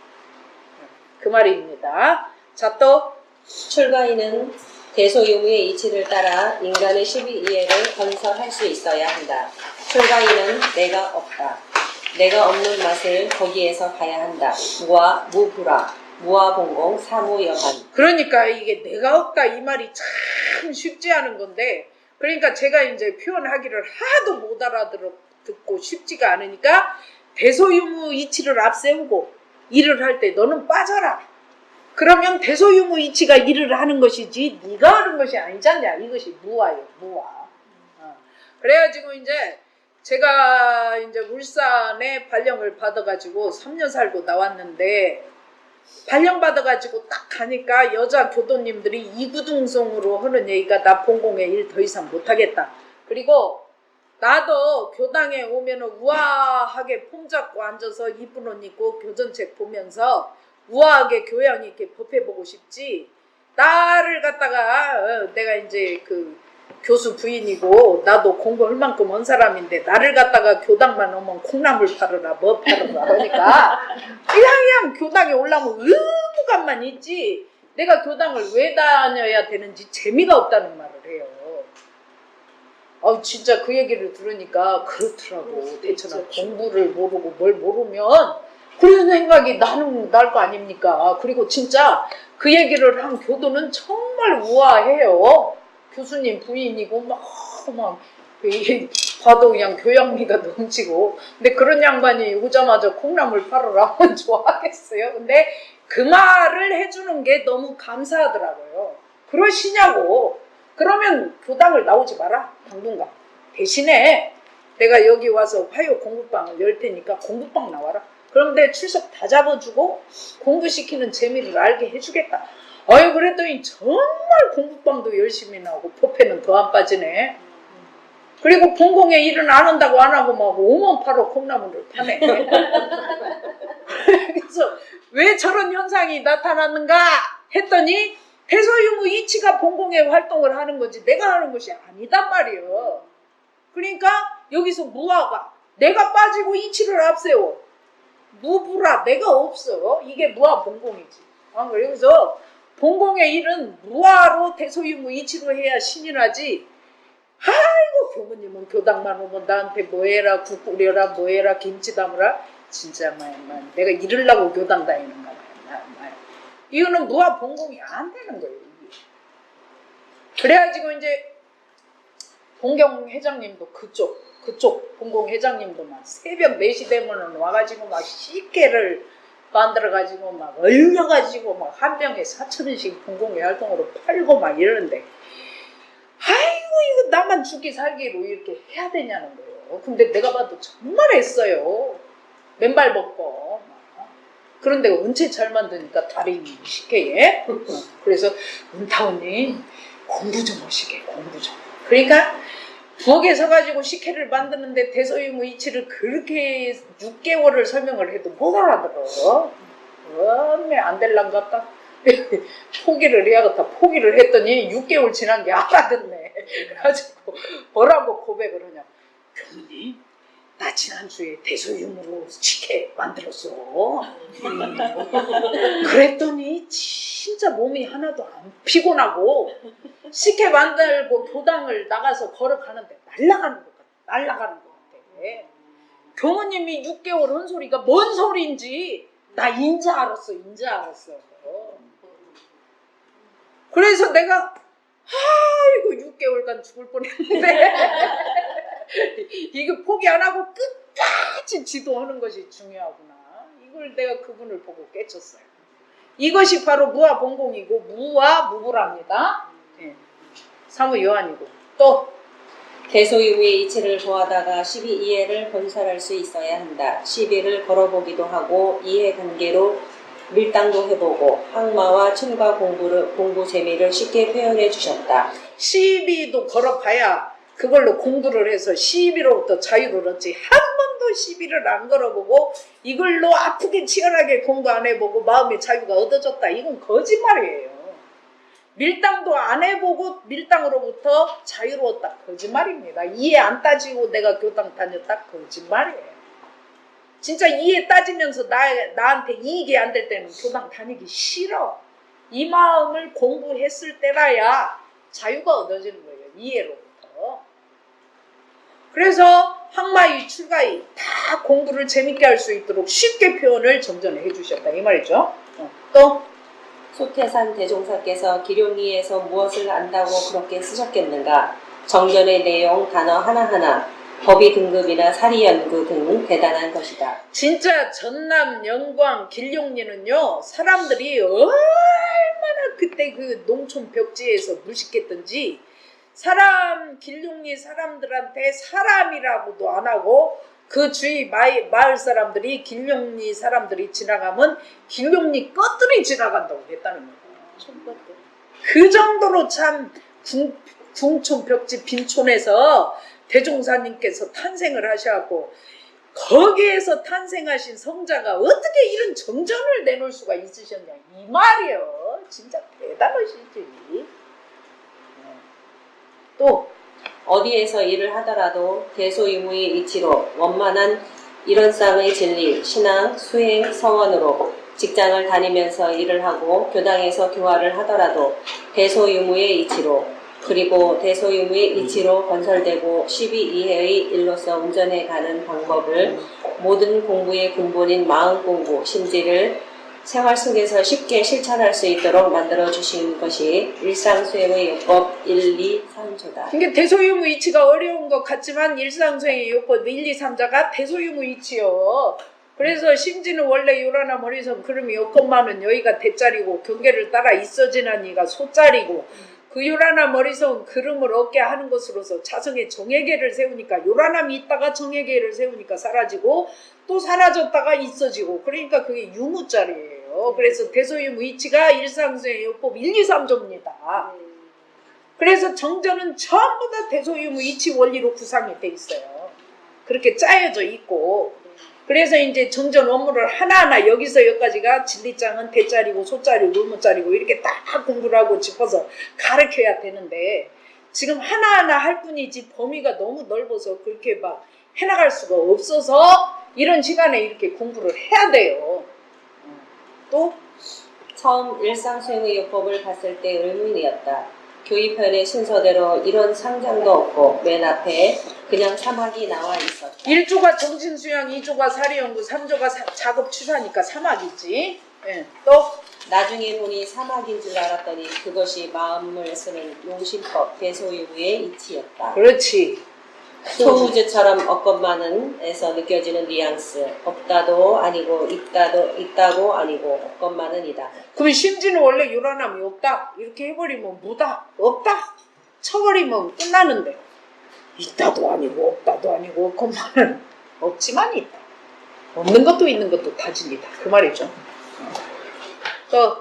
[SPEAKER 1] 그 말입니다. 자, 또
[SPEAKER 2] 출가인은 대소유무의 이치를 따라 인간의 12이해를 건설할 수 있어야 한다. 출가인은 내가 없다. 내가 없는 맛을 거기에서 봐야 한다. 무아, 무불화, 무아봉공, 사무여한.
[SPEAKER 1] 그러니까 이게 내가 없다 이 말이 참 쉽지 않은 건데 그러니까 제가 이제 표현하기를 하도 못 알아듣고 쉽지가 않으니까 대소유무 이치를 앞세우고 일을 할 때 너는 빠져라. 그러면 대소유무 이치가 일을 하는 것이지 네가 하는 것이 아니잖냐. 이것이 무아예요. 무아. 그래가지고 이제 제가 이제 울산에 발령을 받아가지고 3년 살고 나왔는데 발령 받아가지고 딱 가니까 여자 교도님들이 이구동성으로 하는 얘기가 나 본공에 일 더 이상 못하겠다. 그리고 나도 교당에 오면 우아하게 폼 잡고 앉아서 이쁜 옷 입고 교전책 보면서 우아하게 교양 있게 법해보고 싶지. 나를 갖다가 내가 이제 그 교수 부인이고 나도 공부할 만큼 한 사람인데 나를 갖다가 교당만 오면 콩나물 팔으라 뭐 팔으라 하니까 그냥 교당에 올라오면 의무감만 있지 내가 교당을 왜 다녀야 되는지 재미가 없다는 말을 해요. 진짜 그 얘기를 들으니까 그렇더라고. 대처나 공부를 모르고 뭘 모르면 그런 생각이 날 거 아닙니까. 그리고 진짜 그 얘기를 한 교도는 정말 우아해요. 교수님 부인이고 막 봐도 그냥 교양미가 넘치고 근데 그런 양반이 오자마자 콩나물 팔으라 하면 좋아하겠어요. 근데 그 말을 해주는 게 너무 감사하더라고요. 그러시냐고. 그러면 교당을 나오지 마라 당분간. 대신에 내가 여기 와서 화요 공부방을 열 테니까 공부방 나와라. 그럼 내 출석 다 잡아주고 공부시키는 재미를 알게 해주겠다. 그랬더니 정말 공부방도 열심히 나오고 법회는 더 안 빠지네. 그리고 본공에 일은 안 한다고 안 하고 막 5만 파로 콩나물을 파네. 그래서 왜 저런 현상이 나타났는가 했더니 대소유무 이치가 본공에 활동을 하는 거지 내가 하는 것이 아니단 말이에요. 그러니까 여기서 무아가 내가 빠지고 이치를 앞세워. 무불화 내가 없어. 이게 무아 본공이지. 그래서 본공의 일은 무아로 대소유무 이치로 해야 신이 나지. 아이고 교무님은 교당만 오면 나한테 뭐해라 국 끓여라 뭐해라 김치 담으라 진짜 내가 이러려고 교당 다니는가 봐요. 이거는 무아 본공이 안 되는 거예요. 이게. 그래가지고 이제 본경 회장님도 그쪽 본공 회장님도 막 새벽 4시 되면은 와가지고 막 식혜를 만들어가지고 막 얼려가지고 막 한 병에 4,000원씩 본공회 활동으로 팔고 막 이러는데 아이고 이거 나만 죽기 살기로 이렇게 해야 되냐는 거예요. 근데 내가 봐도 정말 했어요. 맨발 벗고. 그런데 언제 잘 만드니까 다리 식혜에. 그래서 은타언니 공부 좀 하시게 공부 좀. 그러니까 부엌에 서가지고 식혜를 만드는데 대소유무이치를 그렇게 6개월을 설명을 해도 못 알아들어. 안 될란갑다. 포기를 해야겠다. 포기를 했더니 6개월 지난 게 알아듣네. 그래가지고 뭐라고 고백을 하냐. 교수님, 나 지난주에 대소유무로 식혜 만들었어. 그랬더니 진짜 몸이 하나도 안 피곤하고 식혜 만들고 교당을 나가서 걸어가는데 날아가는 것 같아. 교무님이 6개월 한 소리가 뭔 소리인지 나 인자 알았어. 그래서 내가 아이고 6개월간 죽을 뻔했는데 이거 포기 안 하고 끝까지 지도하는 것이 중요하구나. 이걸 내가 그분을 보고 깨쳤어요. 이것이 바로 무아본공이고 무아무부랍니다. 네. 사무 요한이고 또
[SPEAKER 2] 대소유무의 이치를 보하다가 12이해를 건설할 수 있어야 한다. 12를 걸어보기도 하고 이해관계로 밀당도 해보고 항마와 춤과 공부 재미를 쉽게 표현해 주셨다.
[SPEAKER 1] 12도 걸어봐야 그걸로 공부를 해서 12로부터 자유를 얻지. 한 번도 12를 안 걸어보고 이걸로 아프게 치열하게 공부 안 해보고 마음의 자유가 얻어졌다. 이건 거짓말이에요. 밀당도 안 해보고 밀당으로부터 자유로웠다. 거짓말입니다. 이해 안 따지고 내가 교당 다녔다. 거짓말이에요. 진짜 이해 따지면서 나한테 이익이 안 될 때는 교당 다니기 싫어. 이 마음을 공부했을 때라야 자유가 얻어지는 거예요. 이해로부터. 그래서 항마이, 출가이 다 공부를 재밌게 할 수 있도록 쉽게 표현을 정전해 주셨다. 이 말이죠. 또
[SPEAKER 2] 소태산 대종사께서 기룡리에서 무엇을 안다고 그렇게 쓰셨겠는가? 정전의 내용 단어 하나하나 법의 등급이나 사리연구 등 대단한 것이다.
[SPEAKER 1] 진짜 전남, 영광, 길룡리는요 사람들이 얼마나 그때 그 농촌 벽지에서 무식했던지 길룡리 사람들한테 사람이라고도 안 하고 그 주위 마을 사람들이 길룡리 사람들이 지나가면 길룡리 것들이 지나간다고 했다는 거예요. 그 정도로 참 궁촌 벽지 빈촌에서 대종사님께서 탄생을 하셔갖고 거기에서 탄생하신 성자가 어떻게 이런 정전을 내놓을 수가 있으셨냐 이 말이에요. 진짜 대단하시지. 또
[SPEAKER 2] 어디에서 일을 하더라도 대소유무의 이치로 원만한 이론상의 진리, 신앙, 수행, 성원으로 직장을 다니면서 일을 하고 교당에서 교화를 하더라도 대소유무의 이치로 그리고 대소유무의 이치로 건설되고 12이해의 일로서 운전해 가는 방법을 모든 공부의 근본인 마음 공부, 심지를 생활 속에서 쉽게 실천할 수 있도록 만들어 주신 것이 일상수행의 요법 1, 2, 3조다.
[SPEAKER 1] 그러니까 대소유무이치가 어려운 것 같지만 일상수행의 요법 1, 2, 3자가 대소유무이치요. 그래서 심지는 원래 요라나 머리선 그름이 없건만은 여기가 대자리고 경계를 따라 있어지나니가 소자리고 그 요라나 머리선 그름을 얻게 하는 것으로서 자성의 정예계를 세우니까 요라남이 있다가 정예계를 세우니까 사라지고 또 사라졌다가 있어지고 그러니까 그게 유무자리예요. 그래서 대소유무이치가 일상수행의 요법 1, 2, 3조입니다. 그래서 정전은 전부 다 대소유무이치 원리로 구상이 돼 있어요. 그렇게 짜여져 있고 그래서 이제 정전 업무를 하나하나 여기서 여기까지가 진리장은 대자리고 소자리고 물무자리고 이렇게 딱 공부를 하고 짚어서 가르쳐야 되는데 지금 하나하나 할 뿐이지 범위가 너무 넓어서 그렇게 막 해나갈 수가 없어서 이런 시간에 이렇게 공부를 해야 돼요. 또
[SPEAKER 2] 처음 일상수행의 요법을 봤을 때 의문이었다. 교의편의 순서대로 이런 상장도 없고 맨 앞에 그냥 사막이 나와 있었다.
[SPEAKER 1] 1조가 정신수양, 2조가 사리연구, 3조가 작업 취사니까 사막이지. 예. 또
[SPEAKER 2] 나중에 보니 사막인 줄 알았더니 그것이 마음을 쓰는 용신법 대소유무의 이치였다.
[SPEAKER 1] 그렇지.
[SPEAKER 2] 소우주처럼 없건만은 에서 느껴지는 뉘앙스. 없다도 아니고 있다고 아니고 없건만은이다.
[SPEAKER 1] 그럼 심지는 원래 요란함이 없다. 이렇게 해버리면 무다. 없다. 쳐버리면 끝나는데. 있다도 아니고 없다도 아니고 없건만은 없지만 있다. 없는 것도 있는 것도 다 진리다. 그 말이죠. 또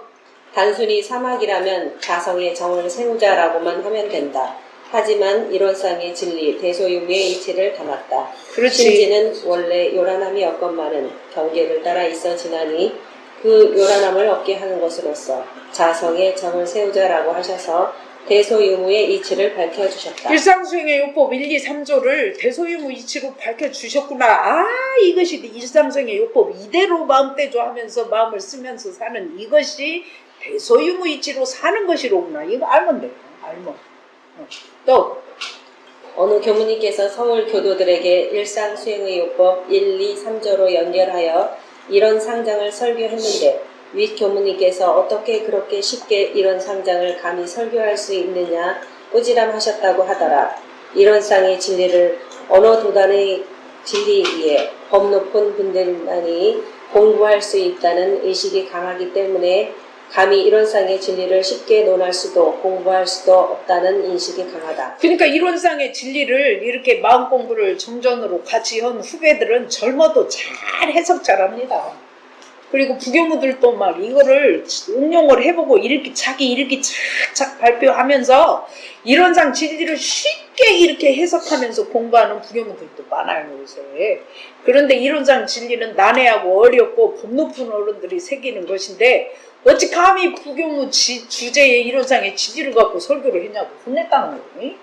[SPEAKER 2] 단순히 사막이라면 자성의 정을 세우자라고만 하면 된다. 하지만 이론상의 진리, 대소유무의 이치를 담았다.
[SPEAKER 1] 그렇지.
[SPEAKER 2] 심지는 원래 요란함이 없건만은 경계를 따라 있어 지나니 그 요란함을 없게 하는 것으로서 자성의 정을 세우자라고 하셔서 대소유무의 이치를 밝혀주셨다.
[SPEAKER 1] 일상수행의 요법 1, 2, 3조를 대소유무 이치로 밝혀주셨구나. 아, 이것이 일상수행의 요법 이대로 마음대조 하면서 마음을 쓰면서 사는 이것이 대소유무 이치로 사는 것이로구나. 이거 알면 돼요. 알면. 또
[SPEAKER 2] 어느 교무님께서 서울 교도들에게 일상수행의 요법 1, 2, 3조로 연결하여 이런 상장을 설교했는데 윗 교무님께서 어떻게 그렇게 쉽게 이런 상장을 감히 설교할 수 있느냐 꾸지람하셨다고 하더라. 이런 쌍의 진리를 언어 도단의 진리 위에 법 높은 분들만이 공부할 수 있다는 의식이 강하기 때문에 감히 이런 쌍의 진리를 쉽게 논할 수도 공부할 수도 없다는 인식이 강하다.
[SPEAKER 1] 그러니까 이론상의 진리를 이렇게 마음 공부를 정전으로 같이 한 후배들은 젊어도 잘 해석 잘합니다. 그리고 부교무들도 막 이거를 응용을 해보고 자기 읽기 착착 발표하면서 이론상 진리를 쉽게 이렇게 해석하면서 공부하는 부교무들도 많아요, 요새. 그런데 이론상 진리는 난해하고 어렵고 법 높은 어른들이 새기는 것인데 어찌 감히 부교무 주제에 이론상의 진리를 갖고 설교를 했냐고 혼냈다는 거니?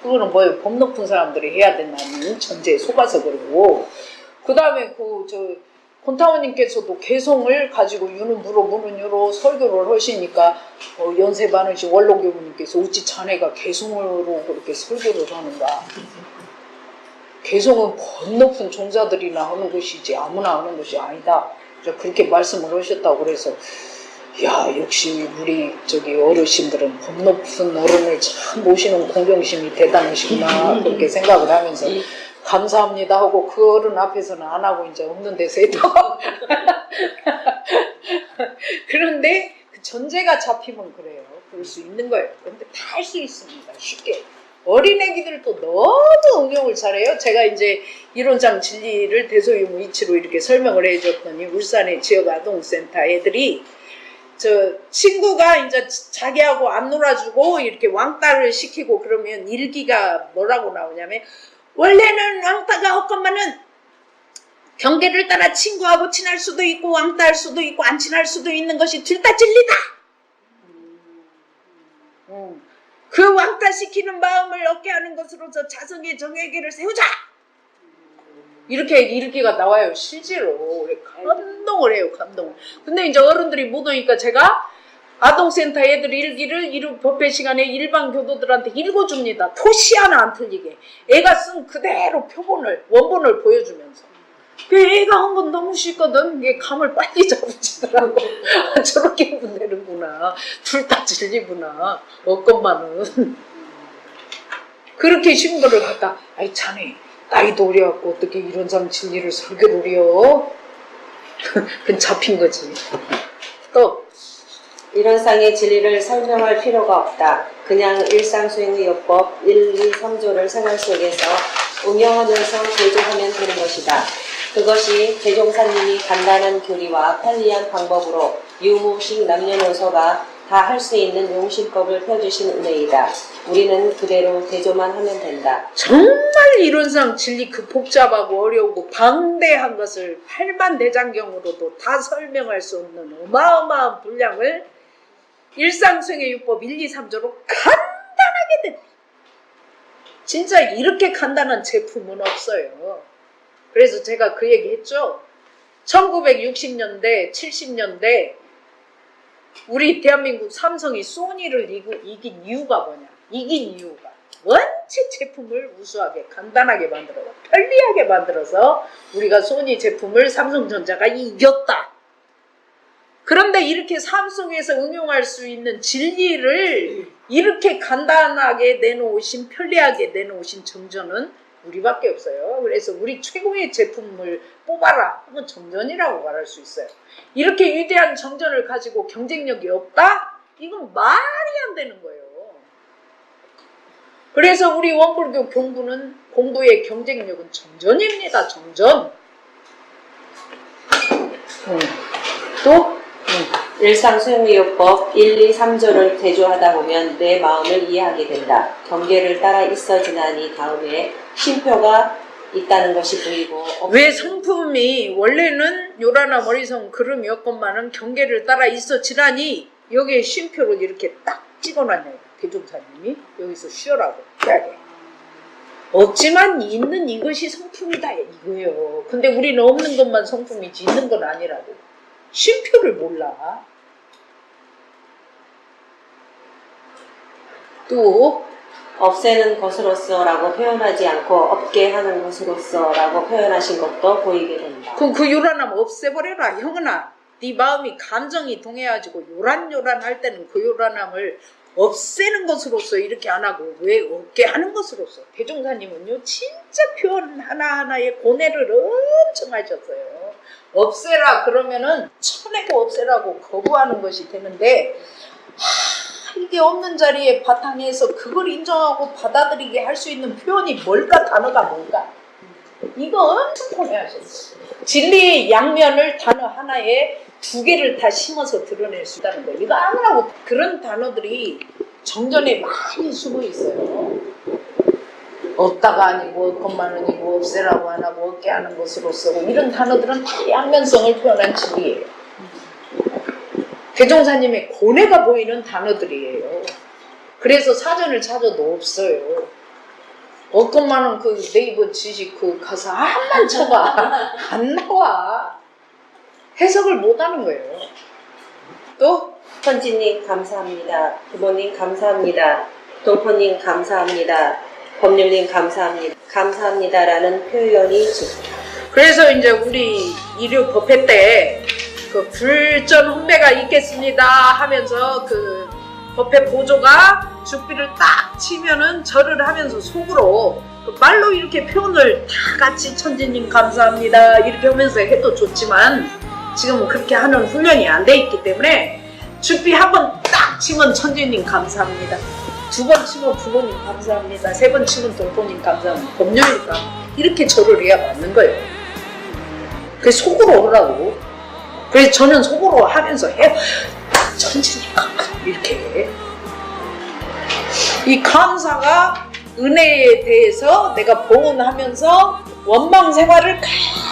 [SPEAKER 1] 그거는 뭐예요? 법 높은 사람들이 해야 된다는 전제에 속아서 그러고. 그 다음에 권타원님께서도 개성을 가지고 유는 무로 무는 유로 설교를 하시니까 연세 많으신 원로교무님께서 어찌 자네가 개성으로 그렇게 설교를 하는가. 개성은 법 높은 종자들이나 하는 것이지 아무나 하는 것이 아니다. 그렇게 말씀을 하셨다고 그래서 야, 역시 우리 어르신들은 법 높은 어른을 참 모시는 공경심이 대단하시구나 그렇게 생각을 하면서 감사합니다 하고 그 어른 앞에서는 안 하고 이제 없는 데서 했다고. 그런데 그 전제가 잡히면 그래요. 그럴 수 있는 거예요. 그런데 다 할 수 있습니다. 쉽게. 어린애기들도 너무 응용을 잘해요. 제가 이제 이론상 진리를 대소유무 이치로 이렇게 설명을 해줬더니 울산의 지역 아동센터 애들이 친구가 이제 자기하고 안 놀아주고 이렇게 왕따를 시키고 그러면 일기가 뭐라고 나오냐면 원래는 왕따가 없건만은 경계를 따라 친구하고 친할 수도 있고 왕따할 수도 있고 안 친할 수도 있는 것이 둘 다 진리다. 그 왕따시키는 마음을 얻게 하는 것으로서 자성의 정의계를 세우자. 이렇게 일기가 나와요. 실제로. 감동을 해요. 감동을. 근데 이제 어른들이 못 오니까 제가 아동센터 애들 일기를 법회 시간에 일반 교도들한테 읽어줍니다. 토시 하나 안 틀리게. 애가 쓴 그대로 원본을 보여주면서. 그 애가 한 건 너무 쉽거든. 이게 감을 빨리 잡으시더라고. 저렇게 보내는구나. 둘 다 진리구나. 없건만은. 그렇게 쉬운 거를 갖다 아이 자네 나이도 어려갖고 어떻게 이런 상 진리를 설교를 해요? 그건 잡힌 거지. 또
[SPEAKER 2] 이런 쌍의 진리를 설명할 필요가 없다. 그냥 일상수행의 요법 1, 2, 3조를 생활 속에서 응용하면서 대조하면 되는 것이다. 그것이 대종사님이 간단한 교리와 편리한 방법으로 유무식 남녀노소가 다 할 수 있는 용신법을 펴주신 은혜이다. 우리는 그대로 대조만 하면 된다.
[SPEAKER 1] 정말 이론상 진리 그 복잡하고 어려우고 방대한 것을 팔만대장경으로도 다 설명할 수 없는 어마어마한 분량을 일상수행의 요법 1, 2, 3조로 간단하게 된다. 진짜 이렇게 간단한 제품은 없어요. 그래서 제가 그 얘기 했죠. 1960년대, 70년대 우리 대한민국 삼성이 소니를 이긴 이유가 뭐냐? 이긴 이유가 원체 제품을 우수하게 간단하게 만들어 편리하게 만들어서 우리가 소니 제품을 삼성전자가 이겼다. 그런데 이렇게 삶 속에서 응용할 수 있는 진리를 이렇게 간단하게 내놓으신 편리하게 내놓으신 정전은 우리밖에 없어요. 그래서 우리 최고의 제품을 뽑아라 하면 정전이라고 말할 수 있어요. 이렇게 위대한 정전을 가지고 경쟁력이 없다? 이건 말이 안 되는 거예요. 그래서 우리 원불교 공부의 경쟁력은 정전입니다. 정전. 또
[SPEAKER 2] 일상수용의요법 1, 2, 3조를 대조하다 보면 내 마음을 이해하게 된다. 경계를 따라 있어 지나니 다음에 쉼표가 있다는 것이 보이고
[SPEAKER 1] 왜 성품이 원래는 요라나 머리성 그름이었건만은 경계를 따라 있어 지나니 여기에 쉼표를 이렇게 딱 찍어놨네요. 대종사님이 여기서 쉬어라고 해야 돼. 없지만 있는 이것이 성품이다 이거예요. 근데 우리는 없는 것만 성품이지 있는 건 아니라고. 쉼표를 몰라. 또
[SPEAKER 2] 없애는 것으로서라고 표현하지 않고 없게 하는 것으로서라고 표현하신 것도 보이게 된다.
[SPEAKER 1] 그럼 그 요란함 없애버려라. 형은아, 네 마음이 감정이 동해가지고 요란할 때는 그 요란함을 없애는 것으로서 이렇게 안 하고 왜 없게 하는 것으로서. 대종사님은요 진짜 표현 하나하나에 고뇌를 엄청 하셨어요. 없애라 그러면은 쳐내고 없애라고 거부하는 것이 되는데 이게 없는 자리에 바탕에서 그걸 인정하고 받아들이게 할 수 있는 표현이 뭘까? 단어가 뭘까? 이거 엄청 고뇌하셨어요. 진리의 양면을 단어 하나에 두 개를 다 심어서 드러낼 수 있다는 거예요. 이거 아무라고. 그런 단어들이 정전에 많이 숨어 있어요. 없다가 아니고 것만은 이고 없애라고 안 하고 없게 하는 것으로 쓰고 이런 단어들은 다 양면성을 표현한 진리예요. 대종사님의 고뇌가 보이는 단어들이에요. 그래서 사전을 찾아도 없어요. 없건만은 그 네이버 지식 그 가서 한만 쳐봐. 안 나와. 해석을 못하는 거예요. 또
[SPEAKER 2] 선지님 감사합니다. 부모님 감사합니다. 동포님 감사합니다. 법률님 감사합니다. 감사합니다라는 표현이 좋다.
[SPEAKER 1] 그래서 이제 우리 일요 법회 때 그 불전 훈배가 있겠습니다 하면서 그 법회 보조가 죽비를 딱 치면은 절을 하면서 속으로 그 말로 이렇게 표현을 다 같이 천지님 감사합니다 이렇게 하면서 해도 좋지만 지금은 그렇게 하는 훈련이 안 돼 있기 때문에 죽비 한 번 딱 치면 천지님 감사합니다. 두 번 치면 부모님 감사합니다. 세 번 치면 동포님 감사합니다. 법률이니까 이렇게 절을 해야 맞는 거예요. 그게 속으로 하라고. 그래서 저는 속으로 하면서 해요. 천지님 감사 이렇게 해. 이 감사가 은혜에 대해서 내가 봉헌하면서 원망 생활을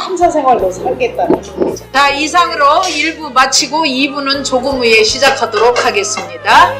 [SPEAKER 1] 감사 생활로 살겠다는 얘기죠. 자, 이상으로 1부 마치고 2부는 조금 후에 시작하도록 하겠습니다.